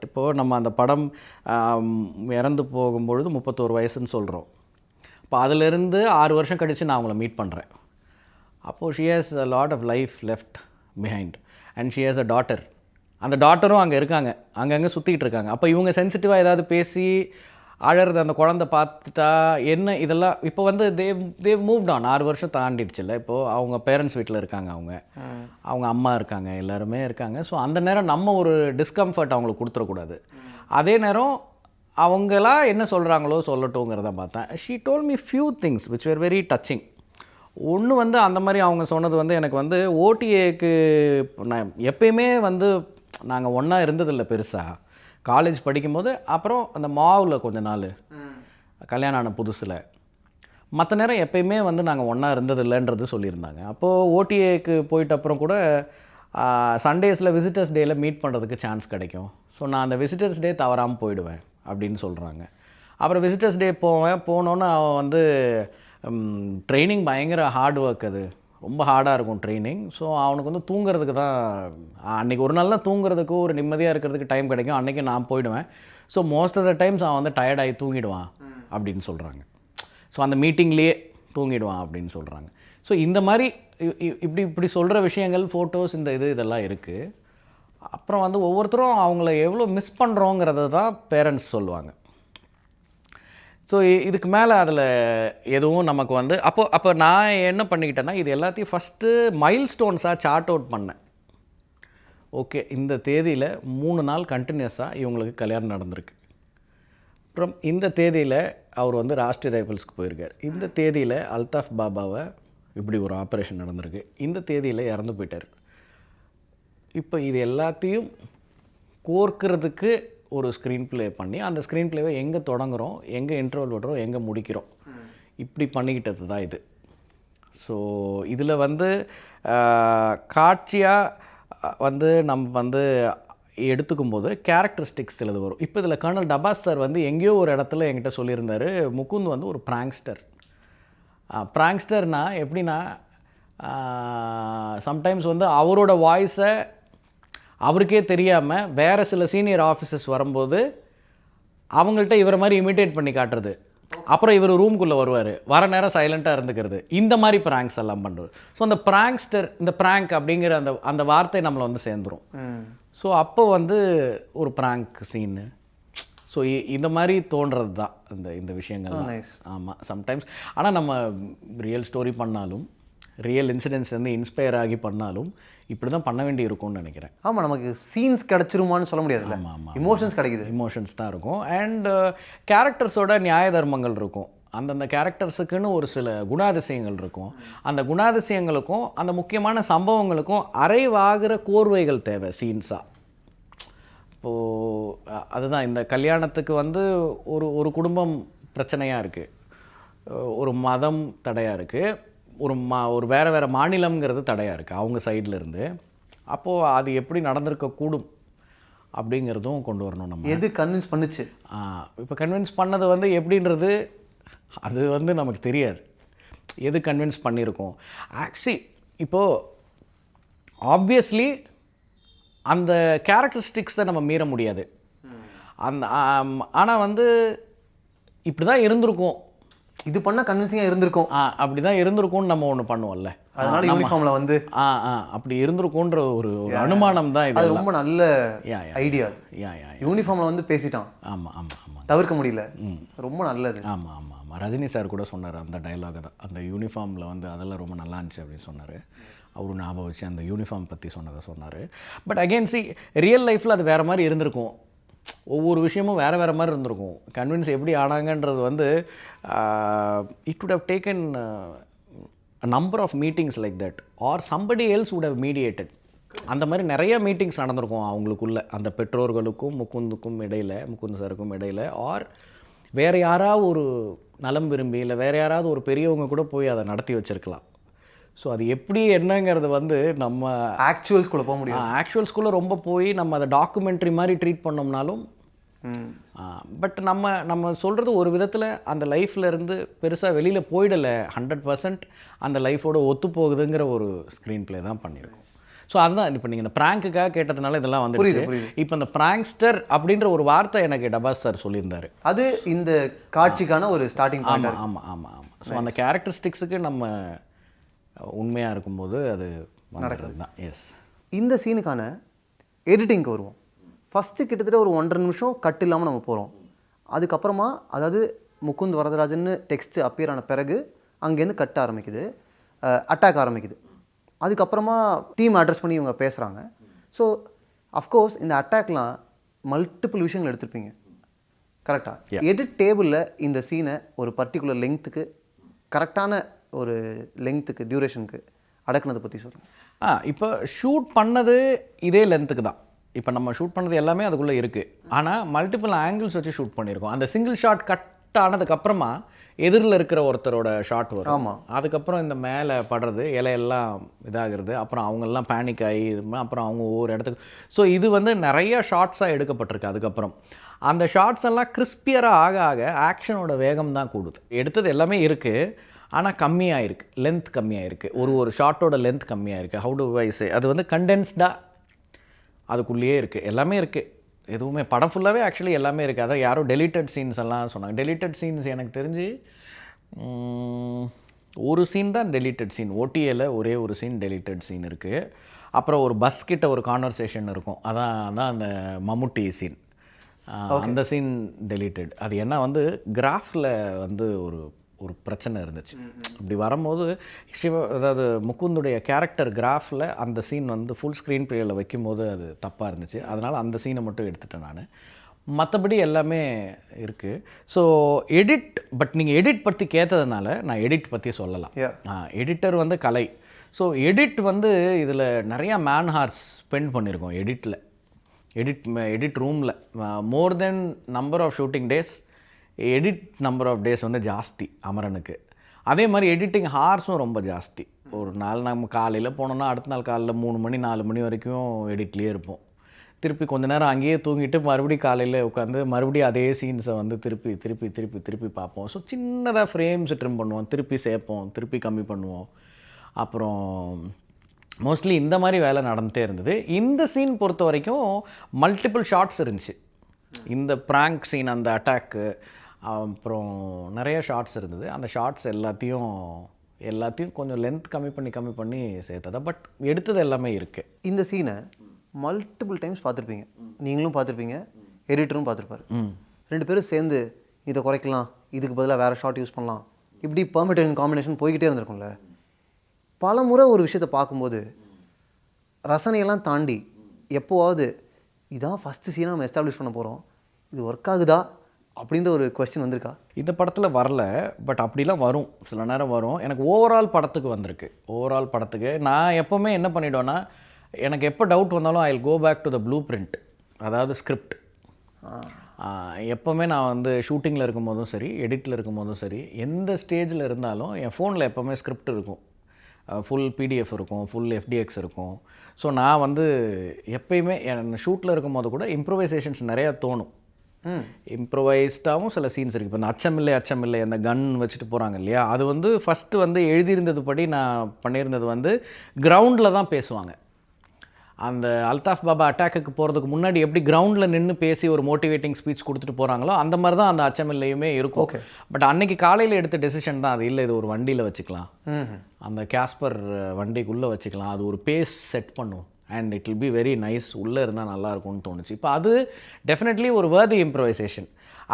இப்போது நம்ம அந்த படம் இறந்து போகும்பொழுது 31 வயசுன்னு சொல்கிறோம். இப்போ அதிலிருந்து 6 வருஷம் கழித்து நான் அவங்கள மீட் பண்ணுறேன். அப்போது she has a lot of life left behind and she has a daughter. அந்த டாட்டரும் அங்கே இருக்காங்க, அங்கங்கே சுற்றிக்கிட்டு இருக்காங்க. அப்போ இவங்க சென்சிட்டிவாக ஏதாவது பேசி அழறது அந்த குழந்தை பார்த்துட்டா என்ன இதெல்லாம் இப்போ வந்து தேவ் மூவ்ட் ஆன். 6 வருஷம் தாண்டிடுச்சுல்ல. இப்போது அவங்க பேரண்ட்ஸ் வீட்டில் இருக்காங்க, அவங்க அம்மா இருக்காங்க, எல்லாருமே இருக்காங்க. ஸோ அந்த நேரம் நம்ம ஒரு டிஸ்கம்ஃபர்ட் அவங்களுக்கு கொடுத்துடக்கூடாது. அதே நேரம் அவங்களா என்ன சொல்கிறாங்களோ சொல்லட்டுங்கிறத பார்த்தேன். She told me few things which were very touching. ஒன்று வந்து அந்த மாதிரி அவங்க சொன்னது வந்து எனக்கு வந்து ஓடிஏக்கு நான் எப்பயுமே வந்து நாங்கள் ஒன்றா இருந்ததில்லை பெருசாக. காலேஜ் படிக்கும்போது அப்புறம் அந்த மாவில் கொஞ்ச நாள் கல்யாணம் ஆன புதுசில் மற்ற நேரம் எப்பயுமே வந்து நாங்கள் ஒன்றா இருந்ததில்லைன்றது சொல்லியிருந்தாங்க. அப்போது ஓடிஏக்கு போயிட்ட அப்புறம் கூட சண்டேஸில் விசிட்டர்ஸ் டேயில் மீட் பண்ணுறதுக்கு சான்ஸ் கிடைக்கும். ஸோ நான் அந்த விசிட்டர்ஸ் டே தவறாமல் போயிடுவேன் அப்படின்னு சொல்கிறாங்க. அப்புறம் விசிட்டர்ஸ் டே போனோன்னு அவன் வந்து ட்ரைனிங் பயங்கர ஹார்ட் ஒர்க், அது ரொம்ப ஹார்டாக இருக்கும் ட்ரைனிங். ஸோ அவனுக்கு வந்து தூங்குறதுக்கு தான் அன்றைக்கி ஒரு நாள் தான் தூங்குறதுக்கு ஒரு நிம்மதியாக இருக்கிறதுக்கு டைம் கிடைக்கும். அன்றைக்கி நான் போயிடுவேன். So most of the times அவன் வந்து டயர்டாகி தூங்கிடுவான் அப்படின்னு சொல்கிறாங்க. ஸோ அந்த மீட்டிங்லேயே தூங்கிடுவான் அப்படின்னு சொல்கிறாங்க. ஸோ இந்த மாதிரி இப்படி சொல்கிற விஷயங்கள், ஃபோட்டோஸ், இந்த இதெல்லாம் இருக்குது. அப்புறம் வந்து ஒவ்வொருத்தரும் அவங்கள எவ்வளோ மிஸ் பண்ணுறோங்கிறத தான் பேரண்ட்ஸ் சொல்லுவாங்க. ஸோ இதுக்கு மேலே அதில் எதுவும் நமக்கு வந்து அப்போ நான் என்ன பண்ணிக்கிட்டேன்னா, இது எல்லாத்தையும் ஃபஸ்ட்டு மைல் ஸ்டோன்ஸாக சார்ட் அவுட் பண்ணேன். ஓகே, இந்த தேதியில் 3 நாள் கண்டினியூஸாக இவங்களுக்கு கல்யாணம் நடந்திருக்கு. அப்புறம் இந்த தேதியில் அவர் வந்து ராஷ்ட்ரிய ரைஃபிள்ஸ்க்கு போயிருக்கார். இந்த தேதியில் அல்தாஃப் பாபாவை இப்படி ஒரு ஆப்ரேஷன் நடந்திருக்கு. இந்த தேதியில் இறந்து போயிட்டார். இப்போ இது எல்லாத்தையும் கோர்க்கிறதுக்கு ஒரு ஸ்க்ரீன் ப்ளே பண்ணி, அந்த ஸ்க்ரீன் ப்ளேவை எங்கே தொடங்குகிறோம், எங்கே இன்டர்வல் விடுறோம், எங்கே முடிக்கிறோம், இப்படி பண்ணிக்கிட்டது தான் இது. ஸோ இதில் வந்து காட்சியாக வந்து நம்ம வந்து எடுத்துக்கும்போது கேரக்டரிஸ்டிக்ஸ் சிலது வரும். இப்போ இதில் கர்னல் டபாஸ் சார் வந்து எங்கேயோ ஒரு இடத்துல என்கிட்ட சொல்லியிருந்தார், முகுந்த் வந்து ஒரு ப்ராங்க்ஸ்டர். ப்ராங்க்ஸ்டர்னால் எப்படின்னா, சம்டைம்ஸ் வந்து அவரோட வாய்ஸை அவருக்கே தெரியாமல் வேறு சில சீனியர் ஆஃபீஸர்ஸ் வரும்போது அவங்கள்ட்ட இவரை மாதிரி இமிட்டேட் பண்ணி காட்டுறது. அப்புறம் இவர் ரூம்குள்ளே வருவார், வர நேரம் சைலண்ட்டாக இருந்துக்கிறது. இந்த மாதிரி ப்ராங்க்ஸ் எல்லாம் பண்ணுறது. ஸோ அந்த ப்ராங்க்ஸ்டர், இந்த ப்ராங்க் அப்படிங்கிற அந்த வார்த்தை நம்மளை வந்து சேர்ந்துடும். ஸோ அப்போ வந்து ஒரு ப்ராங்க் சீனு. ஸோ இந்த மாதிரி தோன்றது தான் இந்த விஷயங்கள். ஆமாம், சம்டைம்ஸ். ஆனால் நம்ம ரியல் ஸ்டோரி பண்ணாலும், ரியல் இன்சிடென்ட்ஸ் வந்து இன்ஸ்பயர் ஆகி பண்ணாலும் இப்படி தான் பண்ண வேண்டி இருக்கும்னு நினைக்கிறேன். ஆமாம், நமக்கு சீன்ஸ் கிடச்சிருமான்னு சொல்ல முடியாது. ஆமாம், இமோஷன்ஸ் கிடைக்குது. இமோஷன்ஸ் தான் இருக்கும். அண்ட் கேரக்டர்ஸோட நியாய தர்மங்கள் இருக்கும். அந்தந்த கேரக்டர்ஸுக்குன்னு ஒரு சில குணாதிசயங்கள் இருக்கும். அந்த குணாதிசயங்களுக்கும் அந்த முக்கியமான சம்பவங்களுக்கும் அரைவாகிற கோர்வைகள் தேவை சீன்ஸாக. இப்போது அதுதான் இந்த கல்யாணத்துக்கு வந்து ஒரு குடும்பம் பிரச்சனையாக இருக்குது, ஒரு மதம் தடையாக இருக்குது, ஒரு வேறு மாநிலங்கிறது தடையாக இருக்குது அவங்க சைடில் இருந்து. அப்போது அது எப்படி நடந்திருக்கக்கூடும் அப்படிங்கிறதும் கொண்டு வரணும். நம்ம எது கன்வின்ஸ் பண்ணுச்சு? இப்போ கன்வின்ஸ் பண்ணது வந்து எப்படின்றது அது வந்து நமக்கு தெரியாது. எது கன்வின்ஸ் பண்ணியிருக்கோம் ஆக்சுவலி. இப்போது ஆப்வியஸ்லி அந்த கேரக்டரிஸ்டிக்ஸை நம்ம மீற முடியாது. ஆனால் வந்து இப்படி தான் இருந்திருக்கும், இது பண்ணால் கன்வின்சிங்காக இருந்திருக்கும், அப்படி தான் இருந்திருக்கும்னு நம்ம ஒன்று பண்ணுவோம்ல. அதனால யூனிஃபார்மில் வந்து அப்படி இருந்திருக்குன்ற ஒரு அனுமானம் தான் இது. அது ரொம்ப நல்ல ஐடியா. யூனிஃபார்மில் வந்து பேசிட்டான். ஆமாம் ஆமாம் ஆமாம், தவிர்க்க முடியல. ரொம்ப நல்லது. ஆமாம் ஆமாம் ஆமாம். ரஜினி சார் கூட சொன்னார் அந்த டைலாக தான். அந்த யூனிஃபார்மில் வந்து அதெல்லாம் ரொம்ப நல்லா இருந்துச்சு அப்படின்னு சொன்னார். அவரு ஞாபகம் வச்சு அந்த யூனிஃபார்ம் பற்றி சொன்னார். பட் அகெயின் ரியல் லைஃப்பில் அது வேறு மாதிரி இருந்திருக்கும். ஒவ்வொரு விஷயமும் வேறு மாதிரி இருந்திருக்கும். கன்வின்ஸ் எப்படி ஆனாங்கன்றது வந்து it would have taken a number of meetings like that, or somebody else would have mediated. அந்த மாதிரி நிறைய மீட்டிங்ஸ் நடந்திருக்கும் அவங்களுக்குள்ள, அந்த பெற்றோர்களுக்கும் முகுந்த் சாருக்கும் இடையில். ஆர் வேறு யாராவது ஒரு நலம் விரும்பி, இல்லை வேறு யாராவது ஒரு பெரியவங்க கூட போய் அதை நடத்தி வச்சுருக்கலாம். ஸோ அது எப்படி என்னங்கிறது வந்து நம்ம ஆக்சுவல்ஸ்குள்ளே போக முடியும். ஆக்சுவல்ஸ்குள்ளே ரொம்ப போய் நம்ம அதை டாக்குமெண்ட்ரி மாதிரி ட்ரீட் பண்ணோம்னாலும், பட் நம்ம சொல்கிறது ஒரு விதத்தில் அந்த லைஃப்பில் இருந்து பெருசாக வெளியில் போயிடலை. 100% அந்த லைஃபோட ஒத்து போகுதுங்கிற ஒரு ஸ்க்ரீன் ப்ளே தான் பண்ணியிருக்கோம். ஸோ அதுதான் இப்போ நீங்கள் இந்த ப்ராங்க்குக்காக கேட்டதுனால இதெல்லாம் வந்து இப்போ இந்த ப்ராங்க்ஸ்டர் அப்படின்ற ஒரு வார்த்தை எனக்கு டபாஸ் சார் சொல்லியிருந்தார். அது இந்த காட்சிக்கான ஒரு ஸ்டார்டிங் பாயிண்ட். ஆமாம் ஆமாம் ஆமாம். ஸோ அந்த கேரக்டரிஸ்டிக்ஸுக்கு நம்ம உண்மையாக இருக்கும்போது அது நடக்கிறது தான். எஸ். இந்த சீனுக்கான எடிட்டிங்க்கு வருவோம். ஃபஸ்ட்டு கிட்டத்தட்ட ஒரு 1.5 நிமிஷம் கட் இல்லாமல் நம்ம போகிறோம். அதுக்கப்புறமா அதாவது முகுந்த் வரதராஜன் டெக்ஸ்ட் அப்பியர் ஆன பிறகு அங்கேருந்து கட் ஆரம்பிக்குது, அட்டாக் ஆரம்பிக்குது. அதுக்கப்புறமா டீம் அட்ரஸ் பண்ணி இவங்க பேசுகிறாங்க. ஸோ அஃப்கோர்ஸ் இந்த அட்டாக்லாம் மல்டிபிள் விஷயங்கள் எடுத்திருப்பீங்க. கரெக்டாக எடிட் டேபிளில் இந்த சீனை ஒரு பர்டிகுலர் லெங்க்த்துக்கு கரெக்டான ஒரு லெங்க்த்துக்கு டியூரேஷனுக்கு அடக்குனதை பற்றி சொல்லுங்கள். இப்போ ஷூட் பண்ணது இதே லென்த்துக்கு தான். இப்போ நம்ம ஷூட் பண்ணது எல்லாமே அதுக்குள்ளே இருக்குது. ஆனால் மல்டிபிள் ஆங்கிள்ஸ் வச்சு ஷூட் பண்ணியிருக்கோம். அந்த சிங்கிள் ஷாட் கட் ஆனதுக்கப்புறமா எதிரில் இருக்கிற ஒருத்தரோட ஷாட் வரும். ஆமாம். அதுக்கப்புறம் இந்த மேலே படுறது, இலையெல்லாம் இதாகிறது, அப்புறம் அவங்கெல்லாம் பேனிக் ஆகி அப்புறம் அவங்க ஒவ்வொரு இடத்துக்கு. ஸோ இது வந்து நிறைய ஷார்ட்ஸாக எடுக்கப்பட்டிருக்கு. அதுக்கப்புறம் அந்த ஷார்ட்ஸ் எல்லாம் கிறிஸ்பியராக ஆக ஆக ஆக்ஷனோட வேகம் தான் கூடுது. எடுத்தது எல்லாமே இருக்குது, ஆனால் கம்மியாக இருக்குது, லென்த் கம்மியாக இருக்குது. ஒரு ஷார்ட்டோட லென்த் கம்மியாக இருக்குது. ஹவு டு வைஸ் அது வந்து கண்டென்ஸ்டாக அதுக்குள்ளேயே இருக்குது, எல்லாமே இருக்குது. எதுவுமே படம் ஃபுல்லாகவே ஆக்சுவலி எல்லாமே இருக்குது. அதான் யாரும் டெலிட்டட் சீன்ஸ் எல்லாம் சொன்னாங்க. டெலிட்டட் சீன்ஸ் எனக்கு தெரிஞ்சு ஒரு சீன் தான் டெலிட்டட் சீன். ஓடிஏல ஒரே ஒரு சீன் டெலிட்டட் சீன் இருக்குது. அப்புறம் ஒரு பஸ் கிட்ட ஒரு கான்வர்சேஷன் இருக்கும், அதான் அந்த மம்முட்டி சீன். அந்த சீன் டெலிட்டட். அது என்ன வந்து கிராஃபில் வந்து ஒரு பிரச்சனை இருந்துச்சு. அப்படி வரும்போது அதாவது முகுந்துடைய கேரக்டர் கிராஃபில் அந்த சீன் வந்து ஃபுல் ஸ்க்ரீன் ப்ளேயில் வைக்கும்போது அது தப்பாக இருந்துச்சு. அதனால் அந்த சீனை மட்டும் எடுத்துட்டேன் நான். மற்றபடி எல்லாமே இருக்குது. ஸோ பட் நீங்கள் எடிட் பற்றி கேட்டதுனால நான் எடிட் பற்றி சொல்லலாம். எடிட்டர் வந்து கலை. ஸோ எடிட் வந்து இதில் நிறையா மேன் ஹார்ஸ் ஸ்பெண்ட் பண்ணியிருக்கோம் எடிட்டில். எடிட் ரூமில் more then number of shooting days, edit number of days வந்து ஜாஸ்தி அமரனுக்கு. அதே மாதிரி எடிட்டிங் ஹார்ஸும் ரொம்ப ஜாஸ்தி. ஒரு நாள் நம்ம காலையில் போனோம்னா அடுத்த நாள் காலையில் 3 மணி 4 மணி வரைக்கும் எடிட்லேயே இருப்போம். திருப்பி கொஞ்ச நேரம் அங்கேயே தூங்கிட்டு மறுபடியும் காலையில் உட்காந்து மறுபடியும் அதே சீன்ஸை வந்து திருப்பி பார்ப்போம். ஸோ சின்னதாக ஃப்ரேம்ஸ் ட்ரிம் பண்ணுவோம், திருப்பி சேர்ப்போம், திருப்பி கம்மி பண்ணுவோம். அப்புறம் மோஸ்ட்லி இந்த மாதிரி வேலை நடந்துகிட்டே இருந்தது. இந்த சீன் பொறுத்த வரைக்கும் மல்டிபிள் ஷார்ட்ஸ் இருந்துச்சு. இந்த ப்ராங்க் சீன், அந்த அட்டாக்கு, அப்புறம் நிறைய ஷார்ட்ஸ் இருந்தது. அந்த ஷார்ட்ஸ் எல்லாத்தையும் கொஞ்சம் லென்த் கம்மி பண்ணி சேர்த்ததா. பட் எடுத்தது எல்லாமே இருக்குது. இந்த சீனை மல்டிபிள் டைம்ஸ் பார்த்துருப்பீங்க, நீங்களும் பார்த்துருப்பீங்க, எடிட்டரும் பார்த்துருப்பாரு. 2 பேரும் சேர்ந்து இதை குறைக்கலாம், இதுக்கு பதிலாக வேறு ஷார்ட் யூஸ் பண்ணலாம், இப்படி பெர்மிட்டேஷன் காம்பினேஷன் போய்கிட்டே இருந்திருக்கும்ல. பல முறை ஒரு விஷயத்தை பார்க்கும்போது ரசனையெல்லாம் தாண்டி எப்போவாவது இதான் ஃபஸ்ட்டு சீனாக நம்ம எஸ்டாப்ளிஷ் பண்ண போகிறோம், இது ஒர்க் ஆகுதா அப்படின்ற ஒரு கொஸ்டின் வந்திருக்கா? இந்த படத்தில் வரல, பட் அப்படிலாம் வரும், சில நேரம் வரும். எனக்கு ஓவரால் படத்துக்கு வந்திருக்கு. ஓவரால் படத்துக்கு நான் எப்போவுமே என்ன பண்ணிவிடுவேன்னா, எனக்கு எப்போ டவுட் வந்தாலும் I will go back to the blueprint, அதாவது ஸ்கிரிப்ட். எப்போவுமே நான் வந்து ஷூட்டிங்கில் இருக்கும்போதும் சரி, எடிட்டில் இருக்கும்போதும் சரி, எந்த ஸ்டேஜில் இருந்தாலும் என் ஃபோனில் எப்போவுமே ஸ்கிரிப்ட் இருக்கும். ஃபுல் பிடிஎஃப் இருக்கும், ஃபுல் எஃப்டிஎக்ஸ் இருக்கும். ஸோ நான் வந்து எப்பயுமே என் ஷூட்டில் இருக்கும்போது கூட இம்ப்ரூவைசேஷன்ஸ் நிறையா தோணும். இம்ப்ரூவைஸ்டாகவும் சில சீன்ஸ் இருக்குது. இப்போ இந்த அச்சமில்லை அந்த கன் வச்சுட்டு போகிறாங்க இல்லையா, அது வந்து ஃபஸ்ட்டு வந்து எழுதியிருந்தது படி நான் பண்ணியிருந்தது வந்து கிரவுண்டில் தான் பேசுவாங்க. அந்த அல்தாஃப் பாபா அட்டாக்குக்கு போகிறதுக்கு முன்னாடி எப்படி கிரவுண்டில் நின்று பேசி ஒரு மோட்டிவேட்டிங் ஸ்பீச் கொடுத்துட்டு போகிறாங்களோ அந்த மாதிரி தான் அந்த அச்சமில்லையுமே இருக்கும். பட் அன்னைக்கு காலையில் எடுத்த டெசிஷன் தான் அது. இல்லை, இது ஒரு வண்டியில் வச்சுக்கலாம், அந்த கேஸ்பர் வண்டிக்குள்ளே வச்சுக்கலாம், அது ஒரு பேஸ் செட் பண்ணும் and it will be very nice, உள்ளே இருந்தால் நல்லாயிருக்கும்னு தோணுச்சு. இப்போ அது டெஃபினெட்லி ஒரு வேர்தி இம்ப்ரவைசேஷன்.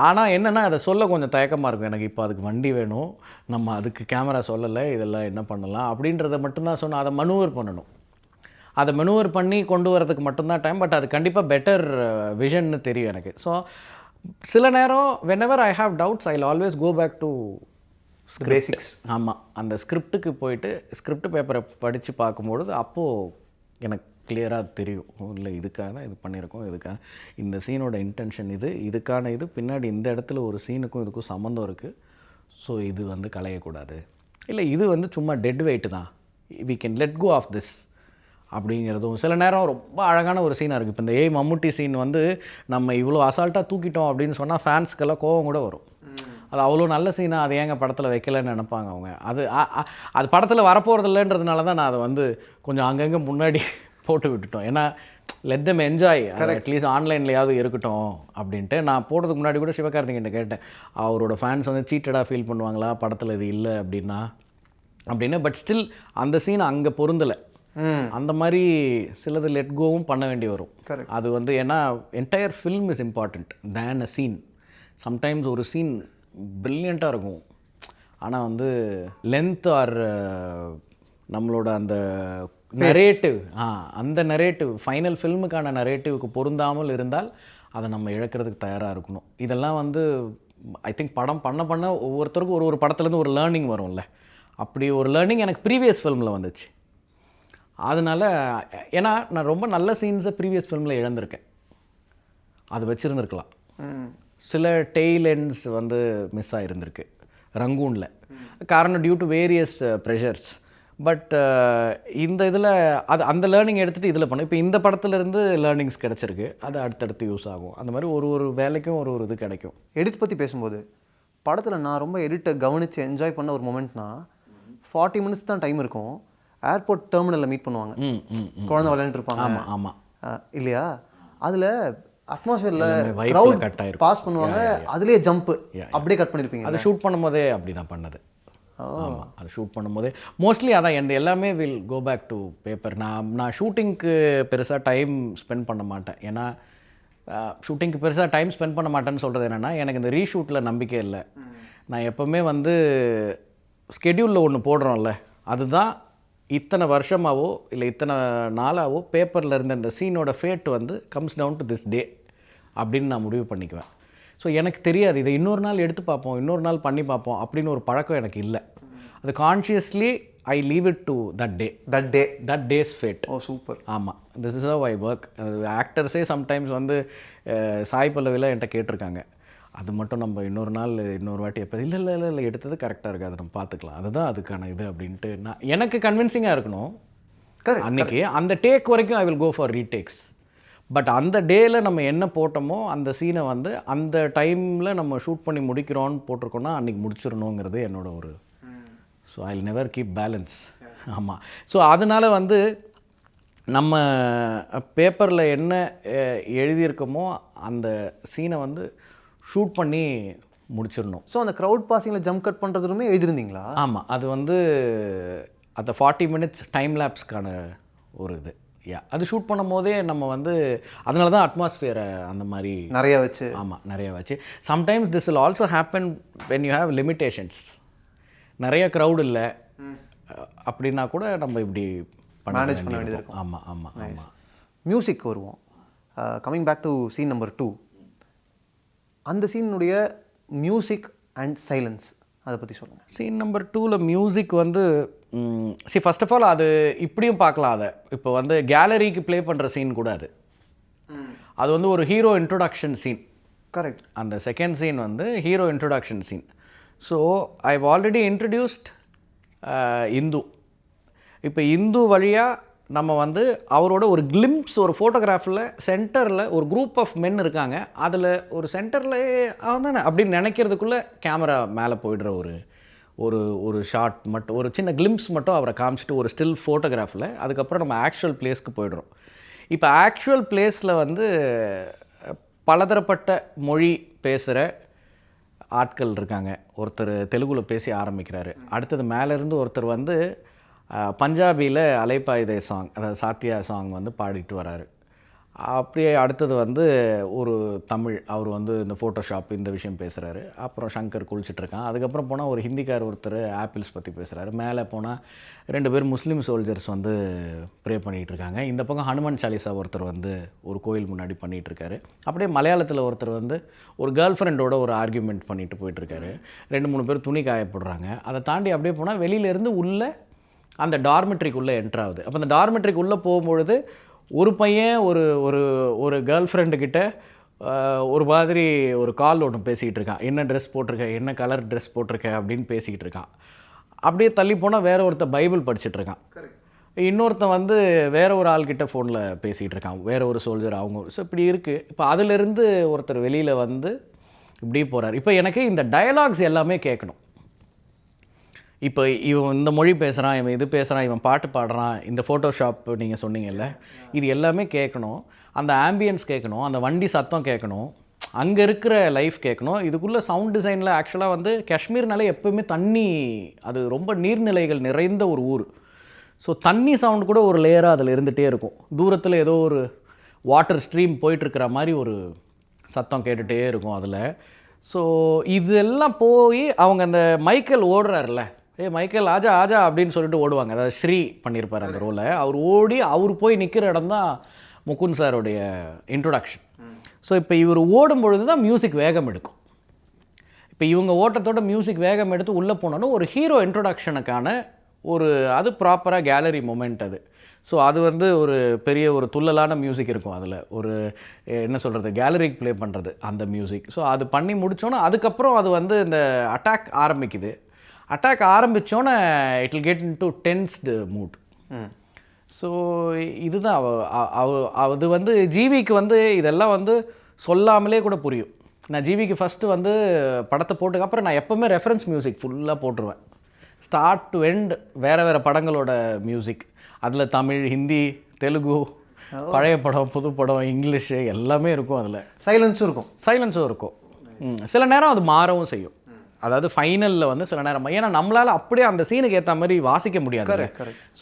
ஆனால் என்னென்னா அதை சொல்ல கொஞ்சம் தயக்கமாக இருக்கும் எனக்கு. இப்போ அதுக்கு வண்டி வேணும், நம்ம அதுக்கு கேமரா சொல்லலை, இதெல்லாம் என்ன பண்ணலாம் அப்படின்றத மட்டும்தான் சொன்னால். அதை மனுவர் பண்ணணும், அதை மெனுவர் பண்ணி கொண்டு வரதுக்கு மட்டும்தான் டைம். பட் அது கண்டிப்பாக பெட்டர் விஷன்னு தெரியும் எனக்கு. ஸோ சில நேரம் whenever I have doubts I will always go back to basics. ஆமாம், அந்த ஸ்கிரிப்டுக்கு போயிட்டு ஸ்கிரிப்ட் பேப்பரை படித்து பார்க்கும்பொழுது அப்போது எனக்கு கிளியராக தெரியும், இல்லை இதுக்காக தான் இது பண்ணியிருக்கோம், இதுக்காக இந்த சீனோட இன்டென்ஷன் இதுக்கான பின்னாடி இந்த இடத்துல ஒரு சீனுக்கும் இதுக்கும் சம்மந்தம் இருக்குது. ஸோ இது வந்து கலையக்கூடாது, இல்லை இது வந்து சும்மா டெட் வெயிட்டு தான், we can let go of this அப்படிங்கிறதும். சில நேரம் ரொம்ப அழகான ஒரு சீனாக இருக்குது. இப்போ இந்த மம்முட்டி சீன் வந்து நம்ம இவ்வளோ அசால்ட்டாக தூக்கிட்டோம் அப்படின்னு சொன்னால் ஃபேன்ஸ்க்கெல்லாம் கோவம் கூட வரும். அது அவ்வளோ நல்ல சீனாக அதை ஏங்க படத்தில் வைக்கலன்னு நினைப்பாங்க அவங்க. அது படத்தில் வரப்போகிறது இல்லைன்றதுனால தான் நான் அதை வந்து கொஞ்சம் அங்கங்கே முன்னாடி போட்டு விட்டுட்டோம். ஏன்னா லெட் தெம் என்ஜாய், அட்லீஸ்ட் ஆன்லைன்லையாவது இருக்கட்டும் அப்படின்ட்டு. நான் போடுறதுக்கு முன்னாடி கூட சிவகார்த்திகிட்ட கேட்டேன், அவரோட ஃபேன்ஸ் வந்து சீட்டடாக ஃபீல் பண்ணுவாங்களா படத்தில் இது இல்லை அப்படின்னு. பட் ஸ்டில் அந்த சீன் அங்கே பொருந்தலை. அந்த மாதிரி சிலது லெட் கோவும் பண்ண வேண்டி வரும். அது வந்து ஏன்னா entire film is important than a scene. Sometimes ஒரு சீன் ப்ரில்லியண்ட்டாக இருக்கும், ஆனால் வந்து லென்த் ஆர் நம்மளோட அந்த நரேட்டிவ் அந்த நரேட்டிவ் ஃபைனல் ஃபில்முக்கான நரேட்டிவ்க்கு பொருந்தாமல் இருந்தால் அதை நம்ம இழக்கிறதுக்கு தயாராக இருக்கணும். இதெல்லாம் வந்து ஐ திங்க் படம் பண்ண ஒவ்வொருத்தருக்கும் ஒரு படத்துலேருந்து ஒரு லேர்னிங் வரும்ல. அப்படி ஒரு லேர்னிங் எனக்கு ப்ரீவியஸ் ஃபிலிமில் வந்துச்சு. அதனால் ஏன்னா நான் ரொம்ப நல்ல சீன்ஸை ப்ரீவியஸ் ஃபிலிமில் இழந்திருக்கேன். அது வச்சுருந்துருக்கலாம். சில டெய்ல் எண்ட்ஸ் வந்து மிஸ் ஆகிருந்திருக்கு ரங்கூனில். காரணம் due to various pressures. But இந்த இதில் அந்த லேர்னிங் எடுத்துகிட்டு இதில் பண்ணோம். இப்போ இந்த படத்துலேருந்து லேர்னிங்ஸ் கிடச்சிருக்கு. அது அடுத்தடுத்து யூஸ் ஆகும். அந்த மாதிரி ஒரு வேலைக்கும் ஒரு இது கிடைக்கும். எடிட் பற்றி பேசும்போது படத்தில் நான் ரொம்ப எடிட்டை கவனித்து என்ஜாய் பண்ண ஒரு மொமெண்ட்னா 40 மினிட்ஸ் தான் டைம் இருக்கும். ஏர்போர்ட் டெர்மினலில் மீட் பண்ணுவாங்க, குழந்தை விளையாண்டுருப்பாங்க. ஆமாம் ஆமாம் இல்லையா? அதில் அட்மாஸ்ஃபியரில் பாஸ் பண்ணுவாங்க, அதுலேயே ஜம்ப்பு அப்படியே கட் பண்ணியிருப்பீங்க. அதை ஷூட் பண்ணும்போதே அப்படி தான் பண்ணது. ஆமாம், அது ஷூட் பண்ணும்போதே மோஸ்ட்லி அதான் எல்லாமே will go back to paper. நான் ஷூட்டிங்க்கு பெருசாக டைம் ஸ்பெண்ட் பண்ண மாட்டேன். ஏன்னா ஷூட்டிங்க்கு பெருசாக டைம் ஸ்பெண்ட் பண்ண மாட்டேன்னு சொல்கிறது என்னென்னா, எனக்கு இந்த ரீஷூட்டில் நம்பிக்கை இல்லை. நான் எப்போவுமே வந்து ஸ்கெடியூலில் ஒன்று போடுறோம்ல, அதுதான் இத்தனை வருஷமாவோ இல்லை இத்தனை நாளாவோ பேப்பரில் இருந்த இந்த சீனோட ஃபேட் வந்து comes down to this day அப்படின்னு நான் முடிவு பண்ணிக்குவேன். ஸோ எனக்கு தெரியாது இதை இன்னொரு நாள் எடுத்து பார்ப்போம், இன்னொரு நாள் பண்ணி பார்ப்போம் அப்படின்னு ஒரு பழக்கம் எனக்கு இல்லை. அது consciously I leave it to that day's fate. Oh super. ஆமாம், this is how I work. ஆக்டர்ஸே சம்டைம்ஸ் வந்து சாய் பல்லவிலாம் என்கிட்ட கேட்டிருக்காங்க, அது மட்டும் நம்ம இன்னொரு நாள் இன்னொரு வாட்டி எப்போ இல்லை எடுத்தது கரெக்டாக இருக்குது, அதை நம்ம பார்த்துக்கலாம், அதுதான் அதுக்கான இது அப்படின்ட்டு நான் எனக்கு கன்வின்சிங்காக இருக்கணும் அன்றைக்கி. அந்த டேக் வரைக்கும் I will go for retakes. But அந்த டேயில் நம்ம என்ன போட்டோமோ அந்த சீனை வந்து அந்த டைமில் நம்ம ஷூட் பண்ணி முடிக்கிறோன்னு போட்டிருக்கோன்னா அன்றைக்கி முடிச்சிடணுங்கிறது என்னோட ஒரு. So I will never keep balance. ஆமாம். ஸோ அதனால் வந்து நம்ம பேப்பரில் என்ன எழுதியிருக்கோமோ அந்த சீனை வந்து ஷூட் பண்ணி முடிச்சிடணும். ஸோ அந்த க்ரௌட் பாசிங்கில் ஜம்ப் கட் பண்ணுறதுமே எழுதிருந்தீங்களா? ஆமாம், அது வந்து அந்த 40 மினிட்ஸ் டைம் லேப்ஸ்க்கான ஒரு இது. அது ஷூட் பண்ணும் போதே நம்ம வந்து அதனால தான் அட்மாஸ்ஃபியரை அந்த மாதிரி நிறைய வச்சு. ஆமாம், நிறைய வச்சு. Sometimes this will also happen when you have limitations. நிறைய க்ரௌட் இல்லை அப்படின்னா கூட நம்ம இப்படி மேனேஜ் பண்ண வேண்டியது இருக்கும். ஆமாம் ஆமாம் ஆமாம். மியூசிக் வருவோம். Coming back to scene number 2, அந்த சீனுடைய மியூசிக் அண்ட் சைலன்ஸ் அதை பற்றி சொல்லுங்கள். சீன் நம்பர் 2ல் மியூசிக் வந்து ஃபர்ஸ்ட் ஆஃப் ஆல் அது இப்படியும் பார்க்கலாம். அதை இப்போ வந்து கேலரிக்கு ப்ளே பண்ணுற சீன் கூட அது வந்து ஒரு ஹீரோ இன்ட்ரொடக்ஷன் சீன். கரெக்ட். அந்த செகண்ட் சீன் வந்து hero introduction scene. So I've already introduced Indu. இப்போ இந்து வழியாக நம்ம வந்து அவரோட ஒரு கிளிம்ப்ஸ், ஒரு ஃபோட்டோகிராஃபில் சென்டரில் ஒரு குரூப் ஆஃப் மென் இருக்காங்க, அதில் ஒரு சென்டரில் அவன் தானே அப்படின்னு நினைக்கிறதுக்குள்ளே கேமரா மேலே போய்டுற ஒரு ஷார்ட் மட்டும், ஒரு சின்ன கிளிம்ப்ஸ் மட்டும் அவரை காமிச்சிட்டு ஒரு ஸ்டில் ஃபோட்டோகிராஃபில், அதுக்கப்புறம் நம்ம ஆக்சுவல் பிளேஸ்க்கு போய்டுறோம். இப்போ ஆக்சுவல் பிளேஸில் வந்து பலதரப்பட்ட மொழி பேசுகிற ஆட்கள் இருக்காங்க. ஒருத்தர் தெலுங்கில் பேசி ஆரம்பிக்கிறாரு, அடுத்தது மேலேருந்து ஒருத்தர் வந்து பஞ்சாபியில் அலைப்பாயுதே சாங், அதாவது சாத்தியா சாங் வந்து பாடிட்டு வராரு. அப்படியே அடுத்தது வந்து ஒரு தமிழ், அவர் வந்து இந்த ஃபோட்டோஷாப் இந்த விஷயம் பேசுகிறாரு. அப்புறம் சங்கர் குளிச்சுட்ருக்கான். அதுக்கப்புறம் போனால் ஒரு ஹிந்திக்கார் ஒருத்தர் ஆப்பிள்ஸ் பற்றி பேசுகிறாரு. மேலே போனால் 2 பேர் முஸ்லீம் சோல்ஜர்ஸ் வந்து ப்ரே பண்ணிகிட்ருக்காங்க. இந்த பக்கம் ஹனுமான் சாலிசா ஒருத்தர் வந்து ஒரு கோயில் முன்னாடி பண்ணிகிட்ருக்காரு. அப்படியே மலையாளத்தில் ஒருத்தர் வந்து ஒரு கேர்ள் ஃப்ரெண்டோட ஒரு ஆர்கியூமெண்ட் பண்ணிட்டு போயிட்டுருக்காரு. 2-3 பேர் துணி காயப்படுறாங்க. அதை தாண்டி அப்படியே போனால் வெளியிலேருந்து உள்ளே அந்த டார்மெட்ரிக்குள்ளே என்ட்ரு ஆகுது. அப்போ அந்த டார்மெட்ரிக்கு உள்ளே போகும்பொழுது ஒரு பையன் ஒரு ஒரு ஒரு கேர்ள் ஃப்ரெண்டுக்கிட்ட ஒரு மாதிரி ஒரு கால் ஒன்று பேசிக்கிட்டு இருக்கான், என்ன ட்ரெஸ் போட்டிருக்க, என்ன கலர் ட்ரெஸ் போட்டிருக்க அப்படின்னு பேசிக்கிட்டு இருக்கான். அப்படியே தள்ளி போனால் வேற ஒருத்தர் பைபிள் படிச்சுட்டு இருக்கான். இன்னொருத்தன் வந்து வேற ஒரு ஆள்கிட்ட ஃபோனில் பேசிகிட்டு இருக்கான், வேற ஒரு சோல்ஜர் அவங்க. ஸோ இப்படி இருக்குது. இப்போ அதிலிருந்து ஒருத்தர் வெளியில் வந்து இப்படி போகிறார். இப்போ எனக்கு இந்த டயலாக்ஸ் எல்லாமே கேட்கணும். இப்போ இவன் இந்த மொழி பேசுகிறான், இவன் இது பேசுகிறான், இவன் பாட்டு பாடுறான், இந்த ஃபோட்டோஷாப் நீங்கள் சொன்னீங்கல்ல, இது எல்லாமே கேட்கணும். அந்த ஆம்பியன்ஸ் கேட்கணும், அந்த வண்டி சத்தம் கேட்கணும், அங்கே இருக்கிற லைஃப் கேட்கணும். இதுக்குள்ளே சவுண்ட் டிசைனில் ஆக்சுவலாக வந்து காஷ்மீர்னாலே எப்போவுமே தண்ணி, அது ரொம்ப நீர்நிலைகள் நிறைந்த ஒரு ஊர். ஸோ தண்ணி சவுண்ட் கூட ஒரு லேயராக அதில் இருந்துகிட்டே இருக்கும். தூரத்தில் ஏதோ ஒரு வாட்டர் ஸ்ட்ரீம் போயிட்டுருக்கிற மாதிரி ஒரு சத்தம் கேட்டுகிட்டே இருக்கும் அதில். ஸோ இதெல்லாம் போய் அவங்க அந்த மைக்கேல் ஓடுறாருல, மைக்கேல் ஆஜா ஆஜா அப்படின்னு சொல்லிட்டு ஓடுவாங்க. அதாவது ஸ்ரீ பண்ணியிருப்பார் அந்த ரோலை. அவர் ஓடி அவர் போய் நிற்கிற இடம் தான் முகுந்த் சாரோடைய இன்ட்ரொடக்ஷன். ஸோ இப்போ இவர் ஓடும் பொழுது தான் மியூசிக் வேகம் எடுக்கும். இப்போ இவங்க ஓட்டத்தோட மியூசிக் வேகம் எடுத்து உள்ளே போனோன்னா ஒரு ஹீரோ இன்ட்ரொடக்ஷனுக்கான ஒரு அது ப்ராப்பராக கேலரி மொமெண்ட் அது. ஸோ அது வந்து ஒரு பெரிய ஒரு துள்ளலான மியூசிக் இருக்கும் அதில். ஒரு என்ன சொல்கிறது, கேலரிக்கு ப்ளே பண்ணுறது அந்த மியூசிக். ஸோ அது பண்ணி முடித்தோன்னே அதுக்கப்புறம் அது வந்து இந்த அட்டாக் ஆரம்பிக்குது. அட்டாக் ஆரம்பித்தோன்னே it will get in to tensed mood. So இதுதான் அது வந்து ஜிவிக்கு வந்து இதெல்லாம் வந்து சொல்லாமலே கூட புரியும். நான் ஜிவிக்கு ஃபஸ்ட்டு வந்து படத்தை போட்டதுக்கப்புறம் நான் எப்போவுமே ரெஃபரன்ஸ் மியூசிக் ஃபுல்லாக போட்டுருவேன். ஸ்டார்ட் டு எண்ட் வேறு வேறு படங்களோட மியூசிக். அதில் தமிழ், ஹிந்தி, தெலுங்கு, பழைய படம், புது படம், இங்கிலீஷு எல்லாமே இருக்கும். அதில் சைலன்ஸும் இருக்கும். சில நேரம் அது மாறவும் செய்யும். அதாவது ஃபைனலில் வந்து சில நேரம், ஏன்னா நம்மளால் அப்படியே அந்த சீனுக்கு ஏற்ற மாதிரி வாசிக்க முடியாது.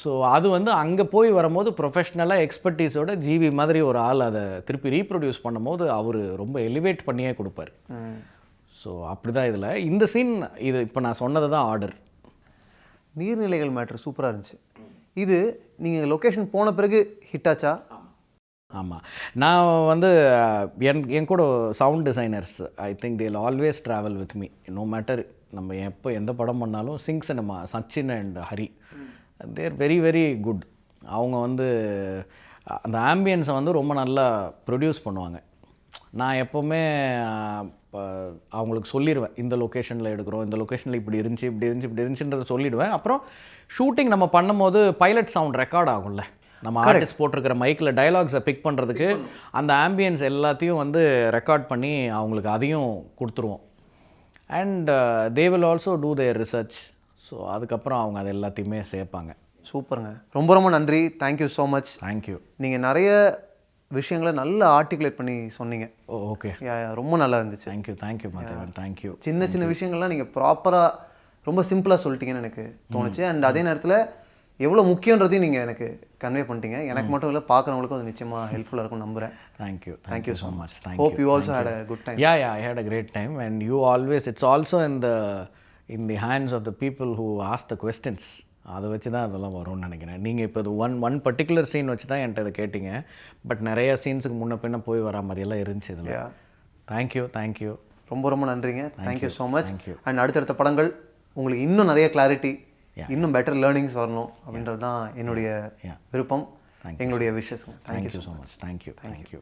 ஸோ அது வந்து அங்கே போய் வரும்போது ப்ரொஃபஷ்னலாக எக்ஸ்பர்டீஸோட ஜிவி மாதிரி ஒரு ஆள் அதை திருப்பி ரீப்ரொடியூஸ் பண்ணும்போது அவர் ரொம்ப எலிவேட் பண்ணியே கொடுப்பார். ஸோ அப்படி தான் இதில் இந்த சீன். இது இப்போ நான் சொன்னது தான் ஆர்டர். நீர்நிலைகள் மேட்ரு சூப்பராக இருந்துச்சு. இது நீங்கள் லொக்கேஷன் போன பிறகு ஹிட் ஆச்சா? ஆமாம், நான் வந்து என் கூட sound designers, I think they'll always travel with me no matter. நம்ம எப்போ எந்த படம் பண்ணாலும் Sync Cinema, Sachin and Hari, they're very very good. அவங்க வந்து அந்த ஆம்பியன்ஸை வந்து ரொம்ப நல்லா ப்ரொடியூஸ் பண்ணுவாங்க. நான் எப்போவுமே அவங்களுக்கு சொல்லிடுவேன், இந்த லொக்கேஷனில் எடுக்கிறோம், இந்த லொக்கேஷனில் இப்படி இருந்துச்சுன்றதை சொல்லிவிடுவேன். அப்புறம் ஷூட்டிங் நம்ம பண்ணும்போது பைலட் சவுண்ட் ரெக்கார்ட் ஆகும்ல, நம்ம ஆர்டிஸ்ட் போட்டிருக்கிற மைக்கில் டயலாக்ஸை பிக் பண்ணுறதுக்கு அந்த ஆம்பியன்ஸ் எல்லாத்தையும் வந்து ரெக்கார்ட் பண்ணி அவங்களுக்கு அதையும் கொடுத்துருவோம். And they will also do their research. So அதுக்கப்புறம் அவங்க அது எல்லாத்தையுமே சேர்ப்பாங்க. சூப்பருங்க, ரொம்ப ரொம்ப நன்றி. Thank you so much. தேங்க்யூ. நீங்கள் நிறைய விஷயங்களை நல்லா ஆர்டிகுலேட் பண்ணி சொன்னீங்க. ஓகே, ரொம்ப நல்லா இருந்துச்சு. Thank you Madhavan, thank you. சின்ன சின்ன விஷயங்கள்லாம் நீங்கள் ப்ராப்பராக ரொம்ப சிம்பிளாக சொல்லிட்டீங்கன்னு எனக்கு தோணுச்சு. அண்ட் அதே நேரத்தில் எவ்வளோ முக்கியன்றதையும் நீங்கள் எனக்கு கன்வே பண்ணிட்டீங்க. எனக்கு மட்டும் இல்லை, பார்க்குறவங்களுக்கும் அது நிச்சயமாக ஹெல்ப்ஃபுல்லாக இருக்கும் நம்புகிறேன். Thank you so much. Hope you also had a good time. Yeah, I had a great time. And you always, it's also in the hands of the people who ask the questions. அதை வச்சு தான் அதெல்லாம் வரும்னு நினைக்கிறேன். நீங்கள் இப்போ இது one particular scene வச்சு தான் என்கிட்ட இதை கேட்டிங்க. பட் நிறைய சீன்ஸுக்கு முன்ன பின்ன போய் வரா மாதிரியெல்லாம் இருந்துச்சு இதில். தேங்க்யூ. ரொம்ப ரொம்ப நன்றிங்க. Thank you so much. அண்ட் அடுத்தடுத்த படங்கள் உங்களுக்கு இன்னும் நிறைய கிளாரிட்டி, இன்னும் பெட்டர் லேர்னிங்ஸ் வரணும் அப்படின்றது தான் என்னுடைய விருப்பம், எங்களுடைய wishes. Thank you so much. Thank you.